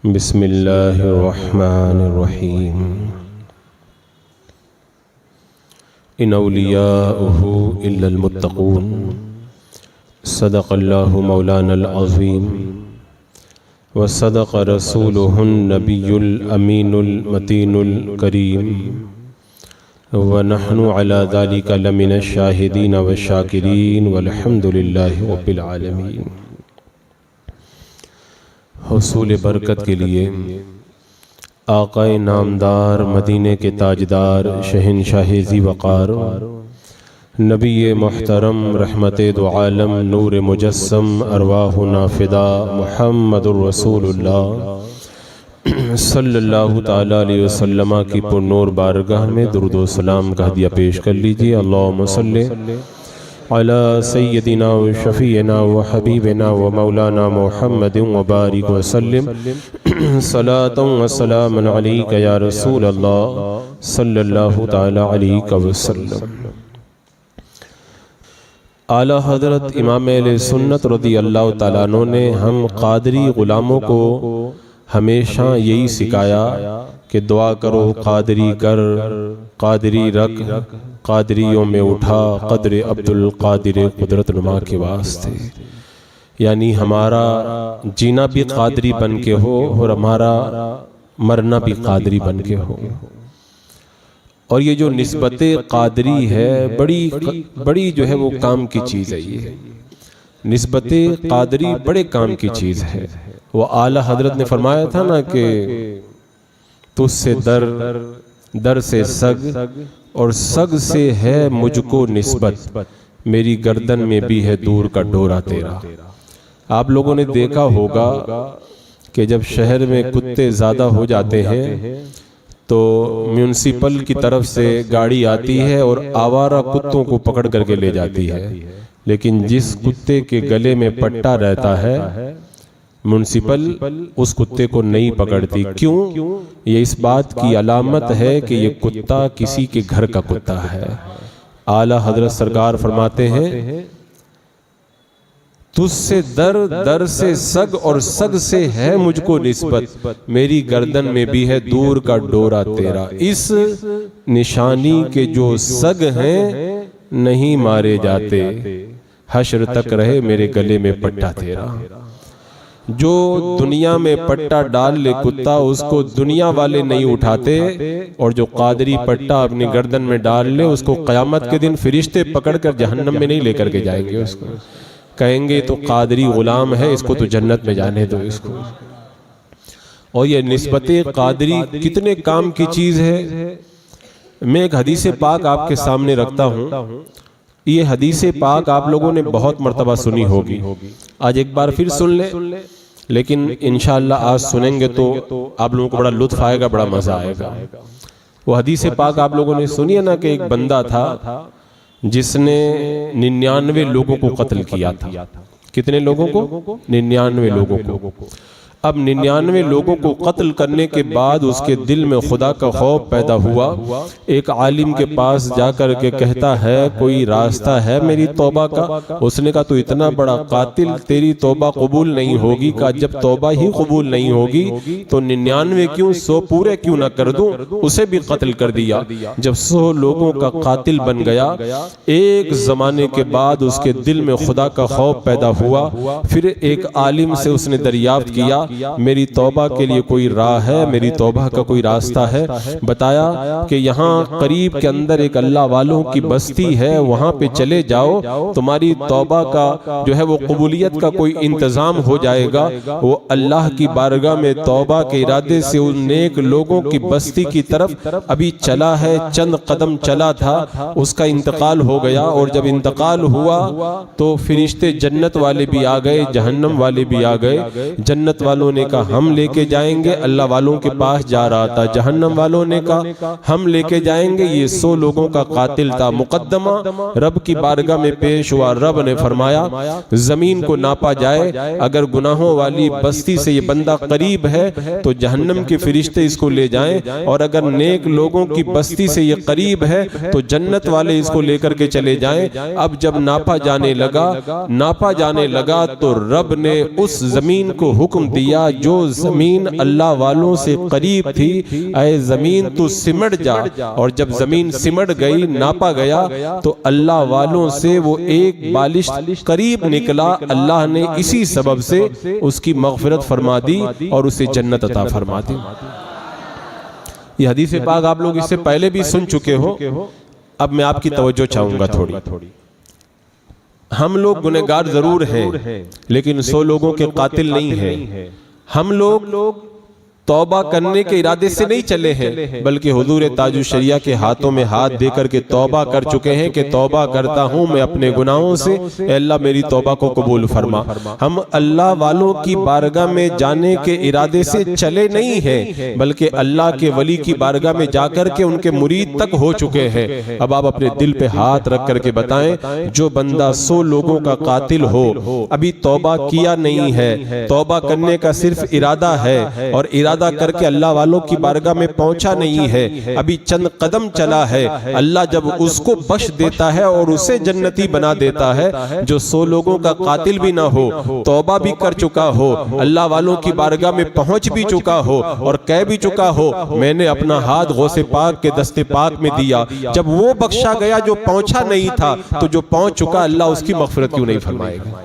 बिस्मिल्लाहिर्रहमानिर्रहीम। इन औलियाउहु इल्लल मुत्तक़ून। सदक़ल्लाहु मौलानल अज़ीम व सदक़ रसूलुहुन नबियुल अमीनुल मतीनुल करीम व नहनु अला ज़ालिका लमिनश शाहिदीन व शाकिरीन वल्हम्दुलिल्लाहि रब्बिल आलमीन। हुसूल बरकत के लिए आक़ाए नामदार मदीने के ताजदार शहंशाह ज़ी वक़ार नबी मोहतरम रहमते दो आलम नूर मुजस्सम अरवाहु नाफिदा मुहम्मदुर रसूलुल्लाह सल्लल्लाहु ताला अलैहि वसल्लम की पुरनूर बारगाह में दुरूद व सलाम का हदिया पेश कर लीजिए। अल्लाहुम्मा सल्लि अला सय्यदिना व शफ़ीना व हबीबिना व मौलाना मुहम्मदिन व बारिक व सल्लिम सलातन व सलामन अलैका या रसूल अल्लाह सल्लल्लाहु ताला अलैहि वसल्लम। आला हज़रत इमाम अहले सुन्नत रज़ी अल्लाह ताला अन्हु ने हम क़ादरी ग़ुलामों को हमेशा यही सिखाया कि दुआ करो क़ादरी कर, क़ादरी रख, क़ादरियों में उठा, क़द्र अब्दुल क़ादिर कुदरत नुमा के वास्ते। यानी हमारा जीना भी क़ादरी बन के हो और हमारा मरना भी क़ादरी बन के हो। और ये जो निस्बत क़ादरी है बड़ी जो है वो काम की चीज़ है। ये निस्बत क़ादरी बड़े काम की चीज़ है। वो आला हजरत ने फरमाया था ना कि तुझसे दर, दर से सग और सग से है मुझको निस्बत, मेरी गर्दन में भी है दूर का डोरा तेरा। आप लोगों ने देखा होगा कि जब शहर में कुत्ते ज़्यादा हो जाते हैं तो म्यूनिसिपल की तरफ से गाड़ी आती है और आवारा कुत्तों को पकड़ करके ले जाती है। लेकिन जिस कुत्ते के गले में पट्टा रहता है म्यूनिसिपल उस कुत्ते को नहीं पकड़ती। क्यों? ये इस बात की अलामत है कि ये कुत्ता किसी के घर का कुत्ता है। आला हजरत सरकार फरमाते हैं तुझसे दर, दर से सग और सग से है मुझको निस्बत, मेरी गर्दन में भी है दूर का डोरा तेरा। इस निशानी के जो सग हैं नहीं मारे जाते, हश्र तक रहे मेरे गले में पट्टा तेरा। जो दुनिया में पट्टा डाल ले कुत्ता उसको दुनिया वाले नहीं उठाते, और जो क़ादरी पट्टा अपनी गर्दन में डाल ले उसको क़यामत के दिन फरिश्ते पकड़कर जहन्नम में नहीं लेकर के जाएंगे। उसको कहेंगे तो क़ादरी ग़ुलाम है, इसको तो जन्नत में जाने दो इसको। और ये निस्बत क़ादरी कितने काम की चीज़ है। मैं एक हदीस पाक आपके सामने रखता हूँ। ये हदीस पाक आप लोगों ने बहुत मर्तबा सुनी होगी, आज एक बार फिर सुन ले। लेकिन इंशाअल्लाह आज सुनेंगे तो आप लोगों को बड़ा लुत्फ़ आएगा, बड़ा मज़ा आएगा। वो हदीस पाक आप लोगों ने सुनी है ना कि एक बंदा था जिसने 99 लोगों को कत्ल किया था। कितने लोगों को? 99 लोगों को। अब 99 लोगों को कत्ल करने के बाद उसके दिल में खुदा का खौफ पैदा हुआ। एक आलिम के पास जाकर के कहता है कोई रास्ता है मेरी तौबा का? उसने कहा तो इतना बड़ा कातिल, तेरी तौबा कबूल नहीं होगी। कहा जब तौबा ही कबूल नहीं होगी तो 99 क्यों 100 पूरे क्यों ना कर दूं? उसे भी कत्ल कर दिया। जब 100 लोगों का कातिल बन गया, एक जमाने के बाद उसके दिल में खुदा का खौफ पैदा हुआ। फिर एक आलिम से उसने दरियाफ्त किया मेरी तौबा के लिए कोई राह है, मेरी तौबा का कोई रास्ता है? बताया कि यहाँ करीब के अंदर एक अल्लाह वालों की बस्ती है, वहाँ पे चले जाओ, तुम्हारी तौबा का जो है वो कबूलियत का कोई इंतज़ाम हो जाएगा। वो अल्लाह की बारगाह में तौबा के इरादे से उन नेक लोगों की बस्ती की तरफ अभी चला है, चंद कदम चला था, उसका इंतकाल हो गया। और जब इंतकाल हुआ तो फरिश्ते जन्नत वाले भी आ गए, जहन्नम वाले भी आ गए। जन्नत वालों ने कहा हम लेके जाएंगे, अल्लाह वालों के पास जा रहा था। जहन्नम वालों ने कहा हम लेके जाएंगे। ये 100 लोगों का कातिल था। मुकद्दमा रब की बारगाह में पेश हुआ। रब ने फरमाया जमीन को नापा जाए, अगर गुनाहों वाली बस्ती से ये बंदा करीब है तो जहन्नम के फरिश्ते इसको ले जाएं, और अगर नेक लोगों की बस्ती से ये करीब है तो जन्नत वाले इसको लेकर के चले जाएं। अब जब नापा जाने लगा तो रब ने उस जमीन को हुक्म दिया दिया, जो जमीन अल्लाह वालों से करीब थी, ऐ जमीन तू सिमट जा। और जब जमीन सिमट गई, नापा गया, तो अल्लाह वालों से वो एक बालिश करीब निकला। अल्लाह ने इसी सबब से उसकी मगफिरत फरमा दी और उसे जन्नत अता फरमा दी। ये हदीस पाक आप लोग इससे पहले भी सुन चुके हो। अब मैं आपकी तवज्जो चाहूंगा थोड़ी। हम लोग गुनहगार जरूर हैं, लेकिन 100 लोगों के कातिल नहीं हैं। हम लोग तौबा करने के इरादे से नहीं चले हैं, बल्कि हुजूर ताजुश शरिया के हाथों में हाथ देकर के तौबा कर चुके हैं कि तौबा करता हूं मैं अपने गुनाहों से, अल्लाह मेरी तौबा को कबूल फरमा। हम अल्लाह वालों की बारगाह में जाने के इरादे से चले नहीं हैं, बल्कि अल्लाह के वली की बारगाह में जाकर के उनके मुरीद तक हो चुके हैं। अब आप अपने दिल पे हाथ रख करके बताएं, जो बंदा 100 लोगों का कातिल हो, अभी तौबा किया नहीं है, तौबा करने का सिर्फ इरादा है और इरादा करके अल्लाह वालों की बारगाह में पहुंचा नहीं है, अभी चंद कदम चला है, अल्लाह जब उसको बख्श देता है और उसे जन्नती बना देता है। जो 100 लोगों का कातिल भी ना हो, तौबा भी कर चुका हो, अल्लाह वालों की बारगाह में पहुंच भी चुका हो और कह भी चुका हो मैंने अपना हाथ गौसे पाक के दस्ते पाक में दिया, जब वो बख्शा गया जो पहुंचा नहीं था, तो जो पहुंच चुका अल्लाह उसकी मगफिरत क्यों नहीं फरमाएगा।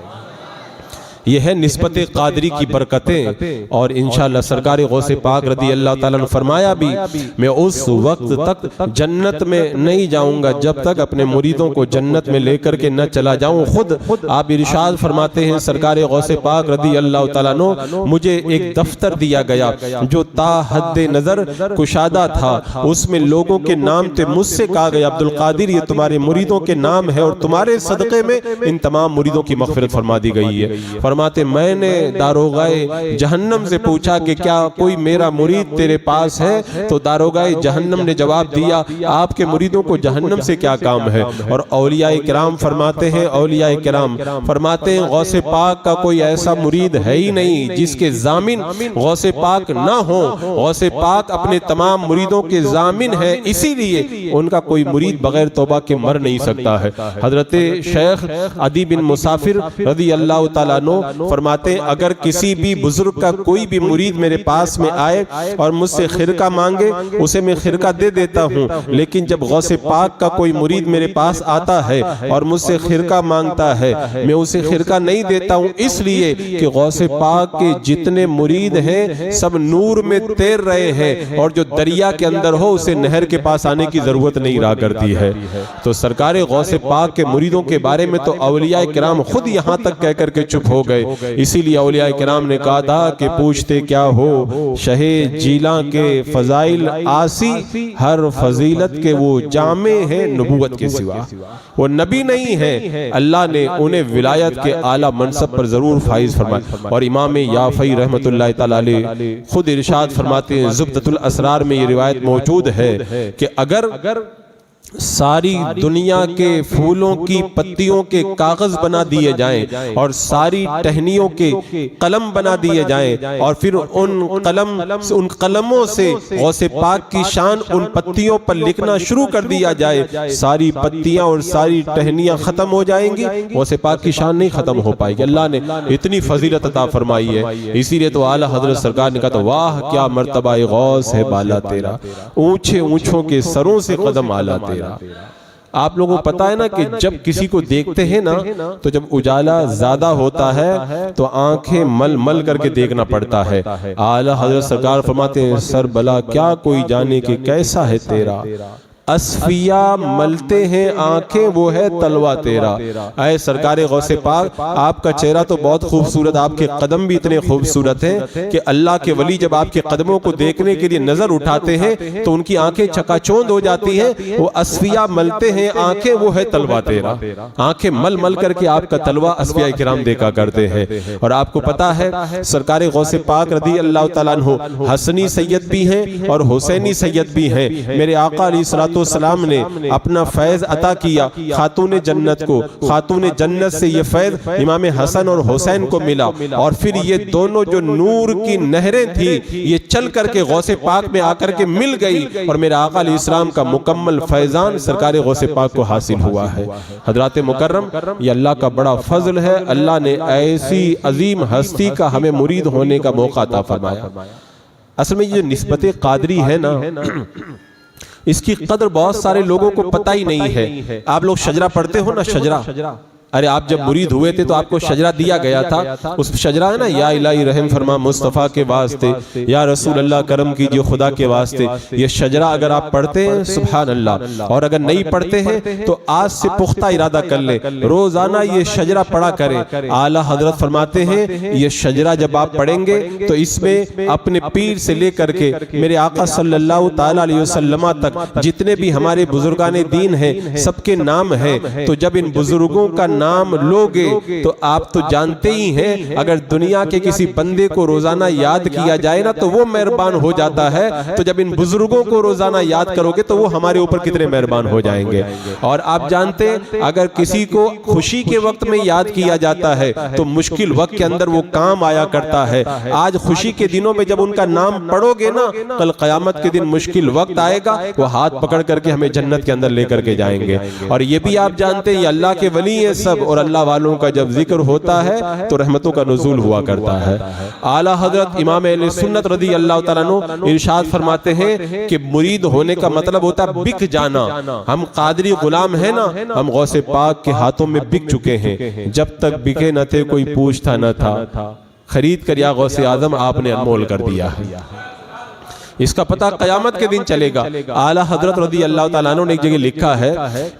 यह है निस्बत कादरी की बरकतें। और इंशाअल्लाह सरकार गौसे पाक रदी अल्लाह ताला ने फरमाया भी, मैं उस वक्त तक जन्नत में नहीं जाऊंगा जब तक अपने मुरीदों को जन्नत में लेकर के न चला जाऊं। खुद आप इरशाद फरमाते हैं सरकार गौसे पाक रदी अल्लाह ताला ने, मुझे एक दफ्तर दिया गया जो ता हद नजर कुशादा था, उसमें लोगों के नाम थे। मुझसे कहा गया अब्दुल कादिर ये तुम्हारे मुरीदों के नाम है और तुम्हारे सदक़े में इन तमाम मुरीदों की मग़फ़िरत फरमा दी गई है। फरमाते मैंने दारोगाए जहन्नम से पूछा कि क्या कोई मेरा मुरीद तेरे पास है, तो दारोगाए जहन्नम ने जवाब दिया आपके मुरीदों को जहन्नम से क्या काम है। और औलिया किराम फरमाते हैं, औलिया किराम फरमाते हैं गौसे पाक का कोई ऐसा मुरीद है ही नहीं जिसके जामिन गौसे पाक ना हो। गौसे पाक अपने तमाम मुरीदों के जामिन है, इसीलिए उनका कोई मुरीद बगैर तौबा के मर नहीं सकता है। हजरत शेख अदी बिन मुसाफिर रदी अल्लाह ताला अन्हु फरमाते हैं अगर किसी भी बुजुर्ग का कोई भी मुरीद मेरे पास में आए और मुझसे खिरका मांगे, उसे मैं खिरका दे देता हूँ, लेकिन जब गौसे पाक का कोई मुरीद मेरे पास आता है और मुझसे खिरका मांगता है, मैं उसे खिरका नहीं देता हूँ, इसलिए कि गौसे पाक के जितने मुरीद हैं सब नूर में तैर रहे हैं और जो दरिया के अंदर हो उसे नहर के पास आने की जरूरत नहीं रहा करती है। तो सरकार गौसे पाक के मुरीदों के बारे में तो औलिया किराम खुद यहाँ तक कह करके चुप हो गए। इसीलिए औलिया किराम ने कहा था कि पूछते क्या हो शहे जीला के फजाइल आसी, हर फजीलत के वो जामे हैं नबूवत के सिवा। वो नबी नहीं है, अल्लाह ने उन्हें विलायत के आला मनसब पर जरूर फाइज फरमाया। और इमाम याफई रहमतुल्लाह तआला अलैह खुद इरशाद फरमाते हैं, ज़ुब्दतुल असरार में ये रिवायत मौजूद है कि अगर सारी दुनिया के फूलों की पत्तियों के कागज बना दिए जाएं और सारी टहनियों के कलम बना दिए जाएं और फिर उन कलमों से गौसे पाक की शान उन पत्तियों पर लिखना शुरू कर दिया जाए, सारी पत्तियां और सारी टहनियां खत्म हो जाएंगी, गौसे पाक की शान नहीं खत्म हो पाएगी। अल्लाह ने इतनी फजीलत अता फरमाई है। इसीलिए तो आला हजरत सरकार ने कहा तो वाह क्या मर्तबा गौस है बाला तेरा, ऊंचे ऊंचों के सरों से कदम आला तेरा। आप लोगों को पता है ना कि जब किसी को देखते हैं ना तो जब उजाला ज्यादा होता है तो आंखें मल मल करके देखना पड़ता है। आला हजरत सरकार फरमाते हैं सर भला क्या कोई जाने कि कैसा है तेरा, असफिया मलते हैं आंखें वो है तलवा तेरा। आए सरकार गौसे पाक आपका चेहरा तो बहुत खूबसूरत, आपके कदम भी इतने खूबसूरत हैं कि अल्लाह के वली जब आपके कदमों को देखने के लिए नजर उठाते हैं तो उनकी आंखें चकाचौंध हो जाती हैं। वो असफिया मलते हैं आंखें वो है तलवा तेरा, आंखें मल मल करके आपका तलवा असफिया किराम देखा करते हैं। और आपको पता है सरकार गौसे पाक रदी अल्लाह तआला अन्हु हसनी सैयद भी हैं और हुसैनी सैयद भी हैं। मेरे आका अलैहिस्सलातु अलैहिस्सलाम ने अपना फैज़ अता किया खातून जन्नत को, खातून जन्नत से ये फैज़ इमाम हसन और हुसैन को मिला, और फिर ये दोनों जो नूर की नहरें थी ये चल करके गौसे पाक में आकर के मिल गई, और मेरे आका अलैहिस्सलाम का मुकम्मल फैज़ान सरकार गौसे पाक को हासिल हुआ है। हज़रात मुकर्रम, ये अल्लाह का बड़ा फजल है, अल्लाह ने ऐसी अजीम हस्ती का हमें मुरीद होने का मौका अता फरमाया। असल में ये निस्बत कादरी है ना, इसकी कदर बहुत सारे लोगों को पता ही नहीं है। आप लोग शजरा पढ़ते हो ना, शजरा, अरे आप जब मुरीद हुए थे तो आपको शजरा दिया गया था। उस शजरा है ना, या इलाही रहम फरमा मुस्तफ़ा के वास्ते, या रसूल अल्लाह करम कीजिए खुदा के वास्ते। ये शजरा अगर आप पढ़ते हैं सुभान अल्लाह, और अगर नहीं पढ़ते हैं तो आज से पुख्ता इरादा कर ले, रोजाना ये शजरा पढ़ा करें। आला हजरत फरमाते हैं ये शजरा जब आप पढ़ेंगे तो इसमें अपने पीर से लेकर के मेरे आका सल्लल्लाहु ताला अलैहि वसल्लम तक जितने भी हमारे बुजुर्गाने दीन हैं सबके नाम है। तो जब इन बुजुर्गों का नाम लोगे तो आप तो जानते ही हैं, अगर दुनिया के किसी बंदे को रोजाना याद किया जाए ना तो वो मेहरबान हो जाता है, तो जब इन बुजुर्गों को रोजाना याद करोगे तो वो हमारे ऊपर कितने मेहरबान हो जाएंगे। और आप जानते हैं अगर किसी को खुशी के वक्त में याद किया जाता है तो मुश्किल वक्त के अंदर वो काम आया करता है। आज खुशी के दिनों में जब उनका नाम पढ़ोगे ना, कल क़यामत के दिन मुश्किल वक्त आएगा, वो हाथ पकड़ करके हमें जन्नत के अंदर लेकर के जाएंगे। और ये भी आप जानते हैं अल्लाह के वली है सब, और अल्लाह वालों का जब जिक्र होता है तो रहमतों का नुज़ूल हुआ करता है। आला हजरत इमाम अहले सुन्नत रज़ी अल्लाह तआला अन्हु इरशाद फरमाते हैं कि मुरीद होने का मतलब होता है बिक जाना। हम कादरी गुलाम है ना, हम गौसे पाक के हाथों में बिक चुके हैं। जब तक बिके न थे कोई पूछता न था, खरीद कर या गौसे आजम आपने अनमोल कर दिया है। इसका पता क़यामत के दिन चलेगा। आला हजरत रज़ी अल्लाह तआला अन्हु ने एक जगह लिखा है,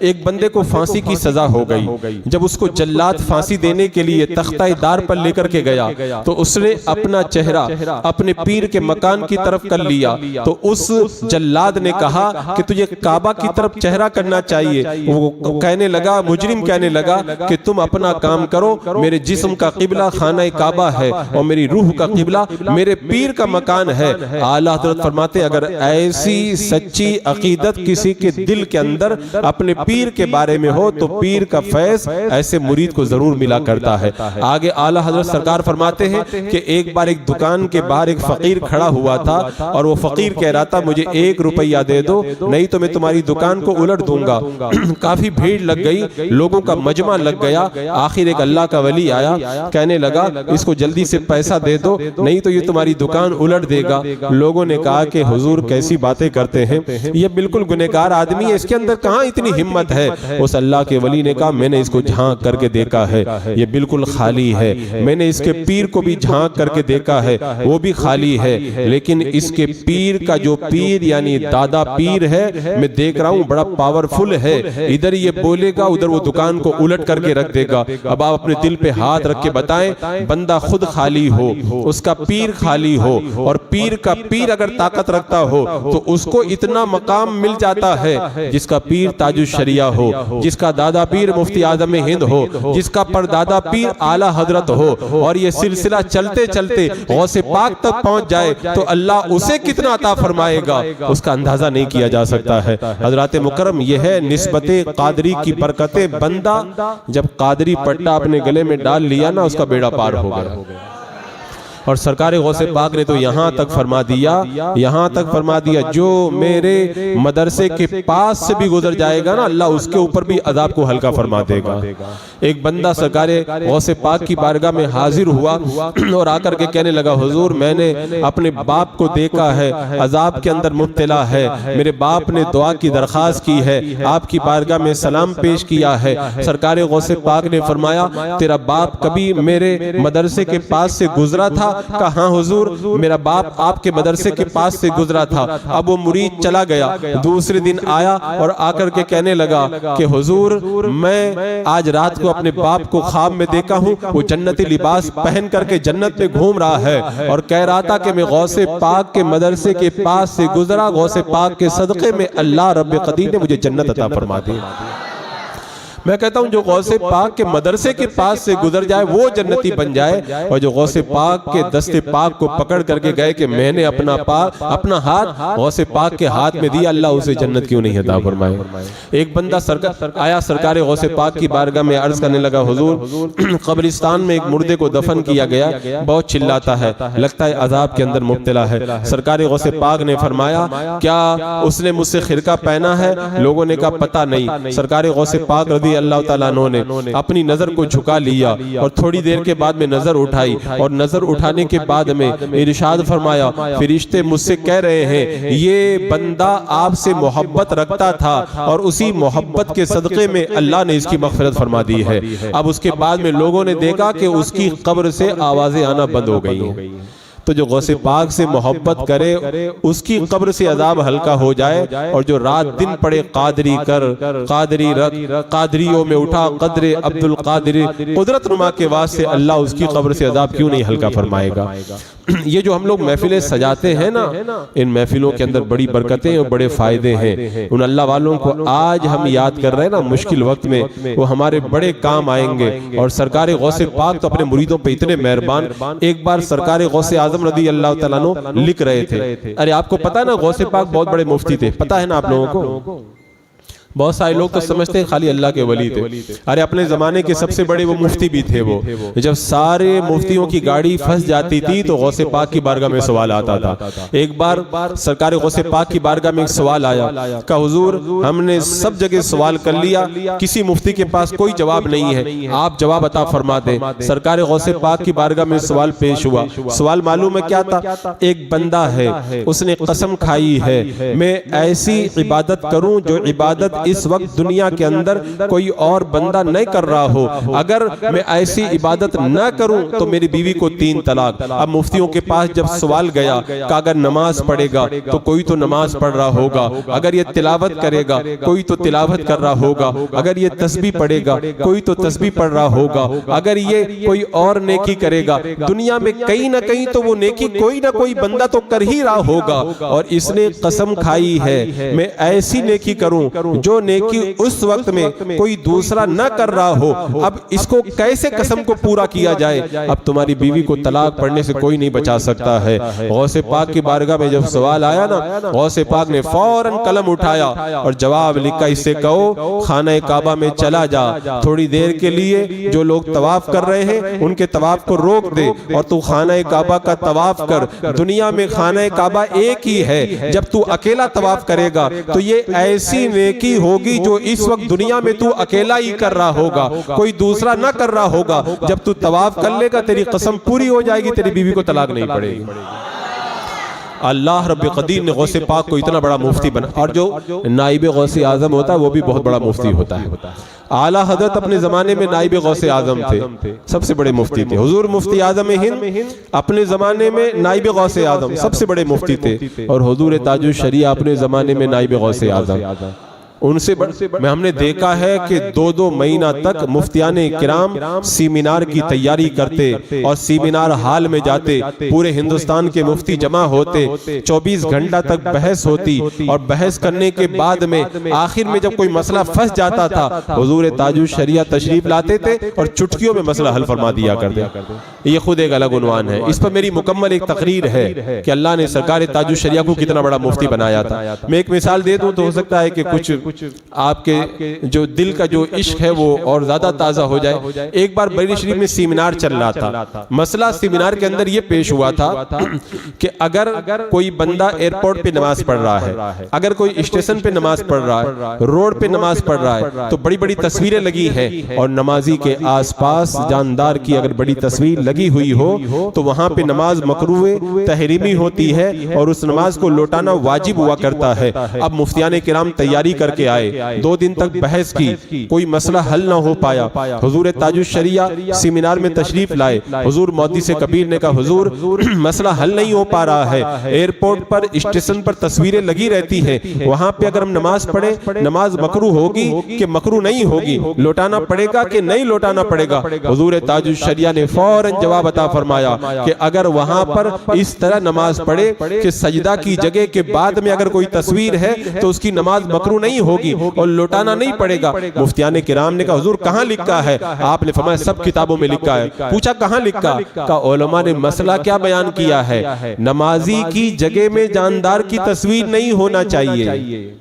एक बंदे को फांसी की सजा हो गई। जब उसको जल्लाद फांसी देने के लिए तख्ता-ए-दार पर लेकर के गया तो उसने अपना चेहरा अपने पीर के मकान की तरफ कर लिया। तो उस जल्लाद ने कहा कि तुझे काबा की तरफ चेहरा करना चाहिए। वो कहने लगा, मुजरिम कहने लगा कि तुम अपना काम करो, मेरे जिस्म का किबला खाना काबा है और मेरी रूह का किबला मेरे पीर का मकान है। आला हजरत फरमाते अगर ऐसी सच्ची अकीदत किसी के दिल के अंदर अपने पीर के बारे में हो तो पीर का फैज़ ऐसे मुरीद को जरूर मिला करता है। आगे आला हजरत सरकार फरमाते हैं कि एक बार एक दुकान के बाहर एक फकीर खड़ा हुआ था और वो फकीर कह रहा था मुझे 1 रुपया दे दो नहीं तो मैं तुम्हारी दुकान को उलट दूंगा। काफी भीड़ लग गई, लोगों का मजमा लग गया। आखिर एक अल्लाह का वली आया, कहने लगा इसको जल्दी से पैसा दे दो नहीं तो ये तुम्हारी दुकान उलट देगा। लोगों ने कहा कि हुजूर कैसी बातें करते हैं, ये बिल्कुल गुनहगार आदमी है, इसके अंदर कहाँ इतनी हिम्मत है। उस अल्लाह के वली ने कहा मैंने इसको झांक करके देखा है, ये बिल्कुल खाली है। मैंने इसके पीर को भी झांक करके देखा है, वो भी खाली है। लेकिन इसके पीर का जो पीर यानी दादा पीर है, मैं देख रहा हूँ बड़ा पावरफुल है। इधर ये बोलेगा उधर वो दुकान को उलट करके रख देगा। अब आप अपने दिल पे हाथ रख के बताएं, बंदा खुद खाली हो, उसका पीर खाली हो और पीर का पीर अगर ताकत रखता हो तो उसको इतना मकाम मिल जाता है। जिसका पीर ताजुश शरिया हो, जिसका दादा पीर मुफ्ती आज़म हिंद हो, जिसका परदादा पीर आला हजरत हो, और ये सिलसिला चलते चलते गौसे पाक तक पहुंच जाए तो अल्लाह उसे कितना अता फरमाएगा उसका अंदाजा नहीं किया जा सकता है। हजरात मुकर्रम ये है निस्बते कादरी की बरकतें। बंदा जब कादरी पट्टा अपने गले में डाल लिया ना उसका बेड़ा पार हो गया। और सरकार गौसे पाक ने तो यहाँ तक फरमा दिया जो मेरे मदरसे के पास से भी गुजर जाएगा ना अल्लाह उसके ऊपर भी अजाब को हल्का फरमा देगा। एक बंदा सरकार गौसे पाक की बारगाह में हाजिर हुआ और आकर के कहने लगा हुजूर मैंने अपने बाप को देखा है, अजाब के अंदर मुब्तला है, मेरे बाप ने दुआ की दरख्वास्त की है, आपकी बारगाह में सलाम पेश किया है। सरकार गौसे पाक ने फरमाया तेरा बाप कभी मेरे मदरसे के पास से गुजरा था? कहा हाँ हुजूर मेरा बाप आपके मदरसे के पास से गुजरा था। अब वो मुरीद चला गया, दूसरे दिन आया और आकर के कहने लगा कि हुजूर मैं आज रात को अपने बाप को ख्वाब में देखा हूँ, वो जन्नती लिबास पहन करके जन्नत में घूम रहा है और कह रहा था कि मैं गौसे पाक के मदरसे के पास से गुजरा, गौसे पाक के सदक़े में अल्लाह रब्बे क़दीर ने मुझे जन्नत अता फरमा दी। मैं कहता हूं जो गौसे पाक के मदरसे के पास से गुजर जाए वो जन्नती बन जाए, और जो गौसे पाक के दस्ते पाक को पकड़ करके गए कि मैंने अपना हाथ गौसे पाक के हाथ में दिया, अल्लाह उसे जन्नत क्यों नहीं अता फरमाए। एक बंदा सरकार गौसे पाक की बारगाह में अर्ज करने लगा, हुजूर कब्रिस्तान में एक मुर्दे को दफन किया गया, बहुत चिल्लाता है, लगता है अजाब के अंदर मुब्तला है। सरकार गौसे पाक ने फरमाया क्या उसने मुझसे खिरका पहना है? लोगों ने कहा पता नहीं। सरकार गौसे पाक रज़ी अल्लाह तआला अन्हु ने अपनी नजर को झुका लिया और थोड़ी देर के बाद में नजर उठाई, और नजर उठाने के बाद में इरशाद फरमाया, फरिश्ते मुझसे कह रहे हैं ये बंदा आपसे मोहब्बत रखता था और उसी मोहब्बत के सदक़े में अल्लाह ने इसकी मग़फ़िरत फरमा दी है। अब उसके बाद में लोगों ने देखा कि उसकी कब्र से आवाजें आना बंद हो गई हैं। तो जो गौसे पाक से मोहब्बत करे उसकी कब्र से अजाब हल्का हो जाए, और जो रात दिन पड़े कादरी कर, कादरी रख, कादरियों में उठा कदरे अब्दुल कादिर, कुदरत नुमा के वास्ते अल्लाह उसकी कब्र से अजाब क्यों नहीं हल्का फरमाएगा। ये जो हम लोग महफिलें सजाते हैं ना, इन महफिलों के अंदर बड़ी बरकतें और बड़े फायदे हैं। उन अल्लाह वालों को आज हम याद कर रहे हैं ना, मुश्किल वक्त में वो हमारे बड़े काम आएंगे। और सरकार गौसे पाक तो अपने मुरीदों पे इतने मेहरबान, एक बार सरकार गौसे आजम रज़ी अल्लाह तआला अन्हु लिख रहे थे, अरे आपको पता है ना गौसे पाक बहुत बड़े मुफ्ती थे, पता है ना आप लोगों को? बहुत सारे लोग तो समझते हैं खाली अल्लाह के वली थे। अरे अपने जमाने के सबसे बड़े वो मुफ्ती भी थे। वो जब सारे मुफ्तियों की गाड़ी फंस जाती थी तो गौसे पाक की बारगाह में सवाल आता था। एक बार सरकार गौसे पाक की बारगाह में एक सवाल आया, कहा हुजूर हमने सब जगह सवाल कर लिया, किसी मुफ्ती के पास कोई जवाब नहीं है, आप जवाब अता फरमा दे। सरकार गौसे पाक की बारगाह में सवाल पेश हुआ। सवाल मालूम है क्या था? एक बंदा है, उसने कसम खाई है मैं ऐसी इबादत करूं जो इबादत इस वक्त दुनिया के अंदर कोई और बंदा नहीं कर रहा हो, अगर मैं ऐसी इबादत न करूं तो मेरी बीवी को 3 तलाक। अब मुफ्तियों के पास जब सवाल गया कि अगर नमाज पढ़ेगा तो कोई तो नमाज पढ़ रहा होगा, अगर ये तिलावत करेगा कोई तो तिलावत कर रहा होगा, अगर ये तस्बीह पढ़ेगा कोई तो तस्बीह पढ़ रहा होगा, अगर ये कोई और नेकी करेगा दुनिया में कहीं ना कहीं तो वो नेकी कोई ना कोई बंदा तो कर ही रहा होगा। और इसने कसम खाई है मैं ऐसी नेकी करूं जो नेकी उस वक्त में कोई दूसरा न कर रहा हो। अब इसको कैसे कसम को पूरा किया जाए? अब तुम्हारी बीवी को तलाक पढ़ने से कोई नहीं बचा सकता है। गौसे पाक की बारगाह में जब सवाल आया ना, गौसे पाक ने फौरन कलम उठाया और जवाब लिखा, इससे कहो खाना काबा में चला जा, थोड़ी देर के लिए जो लोग तवाफ कर रहे हैं उनके तवाफ को रोक दे और तू खाना काबा का तवाफ कर। दुनिया में खाना काबा एक ही है, जब तू अकेला तवाफ करेगा तो ये ऐसी नेकी होगी जो इस वक्त दुनिया में तू अकेला ही कर रहा होगा, कोई दूसरा ना कर रहा होगा। जब तू तवाफ कर लेगा तेरी कसम पूरी हो जाएगी, तेरी बीवी को तलाक नहीं पड़ेगी। अल्लाह रब्बे कदीर ने गौसे पाक को इतना बड़ा मुफ्ती बना। और जो नाइब गौसे आजम होता है वो भी बहुत बड़ा मुफ्ती होता है। आला हजरत अपने जमाने में नाइब गौसे आजम थे, सबसे बड़े मुफ्ती थे। हुजूर मुफ्ती आजम हिंद अपने जमाने में नाइब गौसे आजम सबसे बड़े मुफ्ती थे, और हुजूर ताजुल शरिया अपने जमाने में नाइब गौसे आजम। उनसे में हमने देखा है कि 2-2 महीना तक मुफ्तियाने किराम सेमिनार की तैयारी करते और सेमिनार हाल में जाते, पूरे हिंदुस्तान के मुफ्ती जमा होते, 24 घंटा तक बहस होती, और बहस करने के बाद में आखिर में जब कोई मसला फंस जाता था हुजूर ताजुल शरिया तशरीफ लाते थे और चुटकियों में मसला हल फरमा दिया करते। ये खुद एक अलग उन्वान है, इस पर मेरी मुकम्मल एक तकरीर है कि अल्लाह ने सरकार ताजुल शरिया को कितना बड़ा मुफ्ती बनाया था। मैं एक मिसाल दे दूं तो हो सकता है कि कुछ आपके जो दिल का जो इश्क है वो और ज्यादा ताजा हो जाए। एक बार बरेली शरीफ में सेमिनार चल रहा था, मसला सेमिनार के अंदर ये पेश हुआ था कि अगर कोई बंदा एयरपोर्ट पे नमाज पढ़ रहा है, अगर कोई स्टेशन पे नमाज पढ़ रहा है, रोड पे नमाज पढ़ रहा है, तो बड़ी बड़ी तस्वीरें लगी हैं और नमाजी के आसपास जानदार की अगर बड़ी तस्वीर लगी हुई हो तो वहां पे नमाज मकरूह तहरीमी होती है और उस नमाज को लौटाना वाजिब हुआ करता है। अब मुफ्तियाने किराम तैयारी करके आए, 2 दिन तक बहस की, कोई मसला हल ना हो पाया। हुजूर ताजुल शरिया सेमिनार में तशरीफ लाए, हुजूर मोदी से कबीर ने कहा हुजूर मसला हल नहीं हो पा रहा है, एयरपोर्ट पर स्टेशन पर तस्वीरें लगी रहती हैं, वहां पे अगर हम नमाज पढ़े नमाज मकरू होगी कि मकरू नहीं होगी, लौटाना पड़ेगा कि नहीं लौटाना पड़ेगा? हुजूर ताजुल शरिया ने फौरन जवाब अता फरमाया कि अगर वहां पर इस तरह नमाज पढ़े कि सजदा की जगह के बाद में अगर कोई तस्वीर है तो उसकी नमाज मकरू नहीं होगी और लौटाना नहीं पड़ेगा। मुफ्तियाने किराम ने कहा हुजूर कहाँ लिखा है? आपने फरमाया सब किताबों में लिखा है। पूछा कहाँ लिखा? का उलमा ने मसला क्या बयान किया है, नमाजी की जगह में जानदार की तस्वीर नहीं होना चाहिए।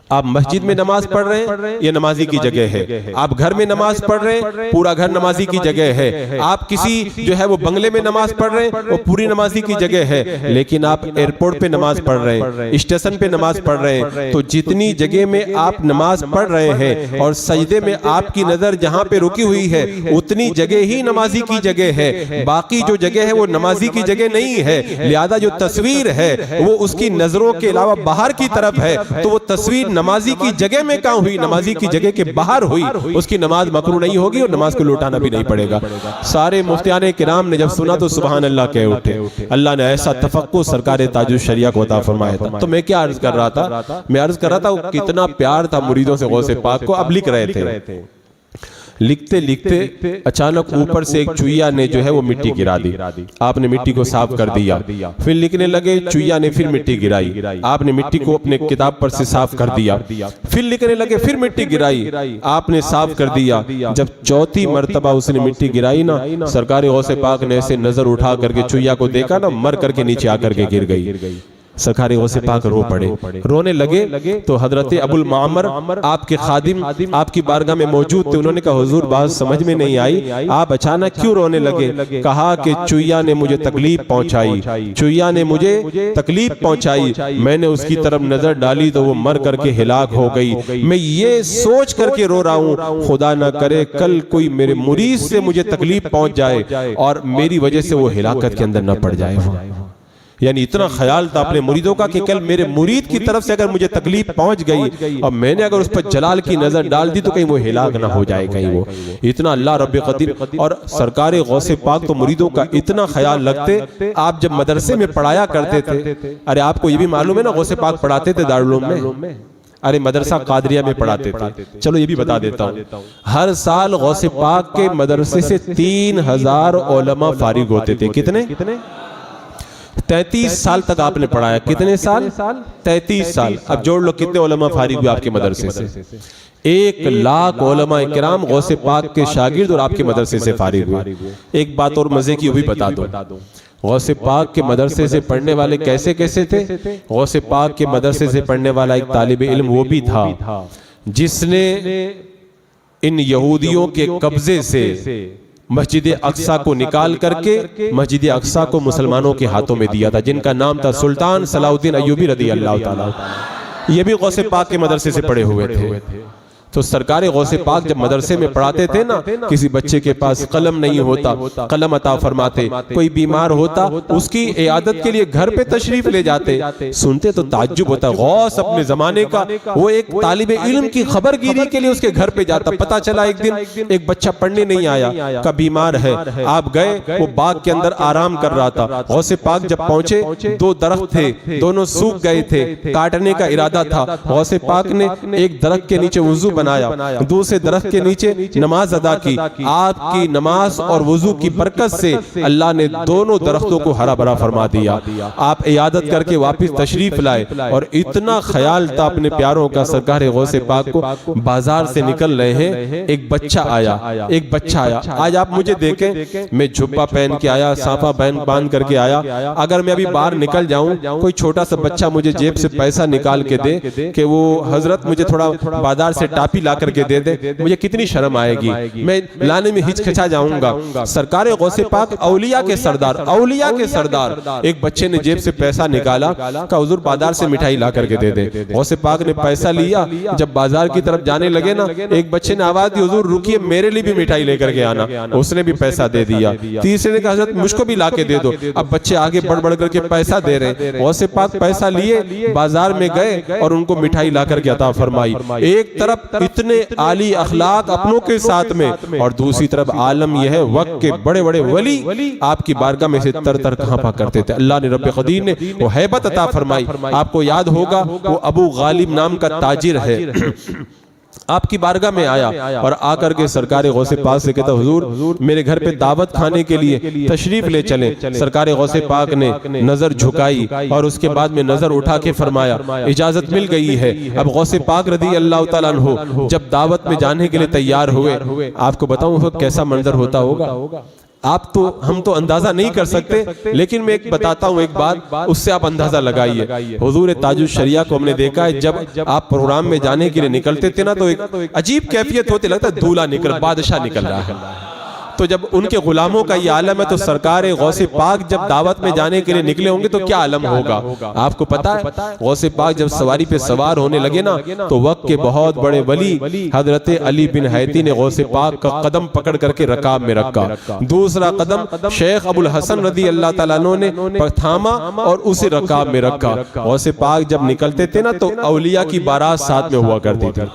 आप मस्जिद में नमाज पढ़ रहे हैं, ये नमाजी की जगह है। आप घर में नमाज पढ़ रहे हैं, पूरा घर नमाजी की जगह है। आप किसी जो है वो बंगले में नमाज पढ़ रहे हैं, वो पूरी नमाजी की जगह है। लेकिन आप एयरपोर्ट पे नमाज पढ़ रहे हैं, स्टेशन पे नमाज पढ़ रहे हैं, तो जितनी जगह में आप नमाज पढ़ रहे हैं और सजदे में आपकी नजर जहां पे रुकी हुई है उतनी जगह ही नमाजी की जगह है। बाकी जो जगह है वो नमाजी की जगह नहीं है। लिहाजा जो तस्वीर है वो उसकी नजरों के अलावा बाहर की तरफ है, तो वो तस्वीर नमाजी की जगह में कहां हुई? नमाजी की जगह के बाहर हुई। उसकी नमाज मकरू नहीं होगी और नमाज को लौटाना भी नहीं पड़ेगा। सारे मुफ्तियाने किराम ने जब सुना तो सुभान अल्लाह कह उठे। अल्लाह ने ऐसा तफक्कुर सरकार ताजुल शरिया को अता फरमाया था। तो मैं क्या अर्ज कर रहा था? मैं अर्ज कर रहा था कितना प्यार था मुरीदों से गौसे पाक को। अब लिख रहे थे, लिखते लिखते अचानक ऊपर से एक चुईया ने जो है वो मिट्टी गिरा दी। आपने मिट्टी को साफ कर दिया, फिर लिखने लगे, चुईया ने फिर मिट्टी गिराई। आपने मिट्टी को अपने किताब पर से साफ कर दिया, फिर लिखने लगे, फिर मिट्टी गिराई, आपने साफ कर दिया। जब चौथी मर्तबा उसने मिट्टी गिराई ना, सरकार गौसे पाक ने ऐसे नजर उठा करके चुईया को देखा ना, मर करके नीचे आकर के गिर गई। सरकार गौसे पाक रो पड़े। रोने लगे तो हजरत अबुल मामर आपके खादिम आपकी बारगाह में मौजूद थे। उन्होंने कहा हुजूर बात समझ में नहीं आई, आप अचानक क्यों रोने लगे? कहा कि चुईया ने मुझे तकलीफ पहुंचाई, चुईया ने मुझे तकलीफ पहुंचाई। मैंने उसकी तरफ नजर डाली तो वो मर करके हिलाक हो गई। मैं ये सोच करके रो रहा हूँ, खुदा ना करे कल कोई मेरे मुरीद से मुझे तकलीफ पहुंच जाए और मेरी वजह से वो हिलाकत के अंदर न पड़ जाए। यानी इतना ख्याल था अपने मुरीदों का कि कल मेरे मुरीद की तरफ से अगर मुझे तकलीफ पहुंच गई और मैंने अगर उस पर जलाल की नजर डाल दी तो कहीं वो हिलाक ना हो जाए, कहीं वो। इतना अल्लाह रब्बे कदीर और सरकार गौसे पाक तो मुरीदों का इतना ख्याल रखते। आप जब मदरसे में पढ़ाया करते थे, अरे आपको ये भी मालूम है ना गौसे पाक पढ़ाते थे दारुल उलूम में, अरे मदरसा कादरिया में पढ़ाते थे। चलो ये भी बता देता हूँ, हर साल गौसे पाक के मदरसे से 3000 उलमा फारिग होते थे। कितने? 33 साल तक आपने पढ़ाया। कितने साल? 33 साल। अब जोड़ लो कितने उलमा फारिग हुए आपके मदरसे से? 1 लाख उलमा इकराम गौसे पाक के शागिर्द और आपके मदरसे से फारिग हुए। एक बात और मजे की वो भी बता दो, गौसे पाक के मदरसे से पढ़ने वाले कैसे कैसे थे? गौसे पाक के मदरसे से पढ़ने वाला एक तालिब इल्म वो भी था जिसने इन यहूदियों के कब्जे से मस्जिद अक्सा को निकाल करके मस्जिद अक्सा को मुसलमानों के हाथों में दिया था, जिनका नाम था सुल्तान सलाउद्दीन अय्यूबी रदी अल्लाह ताला। ये भी गौसे पाक के मदरसे से पढ़े हुए थे। तो सरकार गौसे पाक जब मदरसे में पढ़ाते थे ना, किसी बच्चे के पास कलम नहीं होता, कलम अता फरमाते। कोई बीमार होता, उसकी इयादत के लिए घर पे तशरीफ ले जाते। सुनते तो ताज्जुब होता, गौस अपने जमाने का वो एक तालिबे इल्म की खबरगिरी के लिए उसके घर पे जाता। पता चला एक दिन एक बच्चा पढ़ने नहीं आया, का बीमार है। आप गए, वो बाग के अंदर आराम कर रहा था। गौसे पाक जब पहुंचे, 2 दरख्त थे, दोनों सूख गए थे, काटने का इरादा था। गौसे पाक ने एक दरख्त के नीचे वुजू बनाया, दूसरे दरख्त के नीचे नमाज अदा की। आपकी नमाज और वुजू की बरकत से अल्लाह ने दोनों दरख्तों को हरा भरा फरमा दिया। आप इयादत करके वापस तशरीफ लाए और इतना ख्याल था अपने प्यारों का। सरकार गौसे पाक को बाजार से निकल रहे हैं, एक बच्चा आया, एक बच्चा आया। आज आप मुझे देखें, मैं झुब्बा पहन के आया, साफा बांध करके आया। अगर मैं अभी बाहर निकल जाऊं, कोई छोटा सा बच्चा मुझे जेब से पैसा निकाल के दे कि वो हजरत मुझे थोड़ा बाजार से टापी ला करके दे दे, मुझे कितनी शर्म आएगी, मैं लाने में हिचकिचा जाऊंगा। सरकार गौसे पाक औलिया के सरदार, औलिया के सरदार, एक बच्चे ने जेब से पैसा निकाला, कहा हुजूर बाजार से मिठाई ला करके दे दे। गौसे पाक ने पैसा लिया, जब बाजार की तरफ जाने लगे ना, एक बच्चे ने आवाज दी, हुजूर रुकिए मेरे लिए भी मिठाई लेकर के आना। उसने भी पैसा दे दिया। तीसरे ने कहा हजरत मुझको भी ला के दे दो। अब बच्चे आगे बढ़ बढ़ करके पैसा दे रहे। गौसे पाक पैसा लिए बाजार में गए और उनको मिठाई ला करके अता फरमाई। एक तरफ इतने आली अखलाक अपनों के साथ में और दूसरी तरफ आलम यह है वक्त के बड़े बड़े वली आपकी बारगाह में से तर तर कहां करते थे। अल्लाह ने रब्बे कदीर ने वो हैबत अता फरमाई। आपको याद होगा वो अबू गालिब नाम का ताजिर है, आपकी बारगाह में आया और आकर के सरकार गौसे पाक से कहता, हुजूर मेरे घर पे दावत खाने के लिए तशरीफ ले चलें। सरकार गौसे पाक ने नजर झुकाई और उसके बाद में नजर उठा के फरमाया, इजाजत मिल गई है। अब गौसे पाक रदी अल्लाह तआला अन्हु जब दावत में जाने के लिए तैयार हुए, आपको बताऊं वो कैसा मंजर होता होगा। हम तो अंदाजा नहीं कर सकते, लेकिन मैं एक बताता हूँ एक बात, उससे आप अंदाजा लगाइए। हुजूर ताजुल शरिया को हमने देखा है, जब आप प्रोग्राम में जाने के लिए निकलते थे ना, तो एक अजीब कैफियत होती, लगता है दूल्हा निकल, बादशाह निकल रहा है। तो जब उनके गुलामों का ये आलम है, तो सरकार गौसे पाक जब दावत में जाने के लिए निकले होंगे तो क्या आलम होगा। आपको पता है गौसे पाक जब सवारी पे सवार होने लगे ना, तो वक्त के बहुत बड़े वली हजरत अली बिन हैती ने गौसे पाक का कदम पकड़ करके रकाब में रखा, दूसरा कदम शेख अबुल हसन रदी अल्लाह तआला अन्हु ने थामा और उसे रकाब में रखा। गौसे पाक जब निकलते थे ना, तो औलिया की बारात साथ में हुआ करती थी।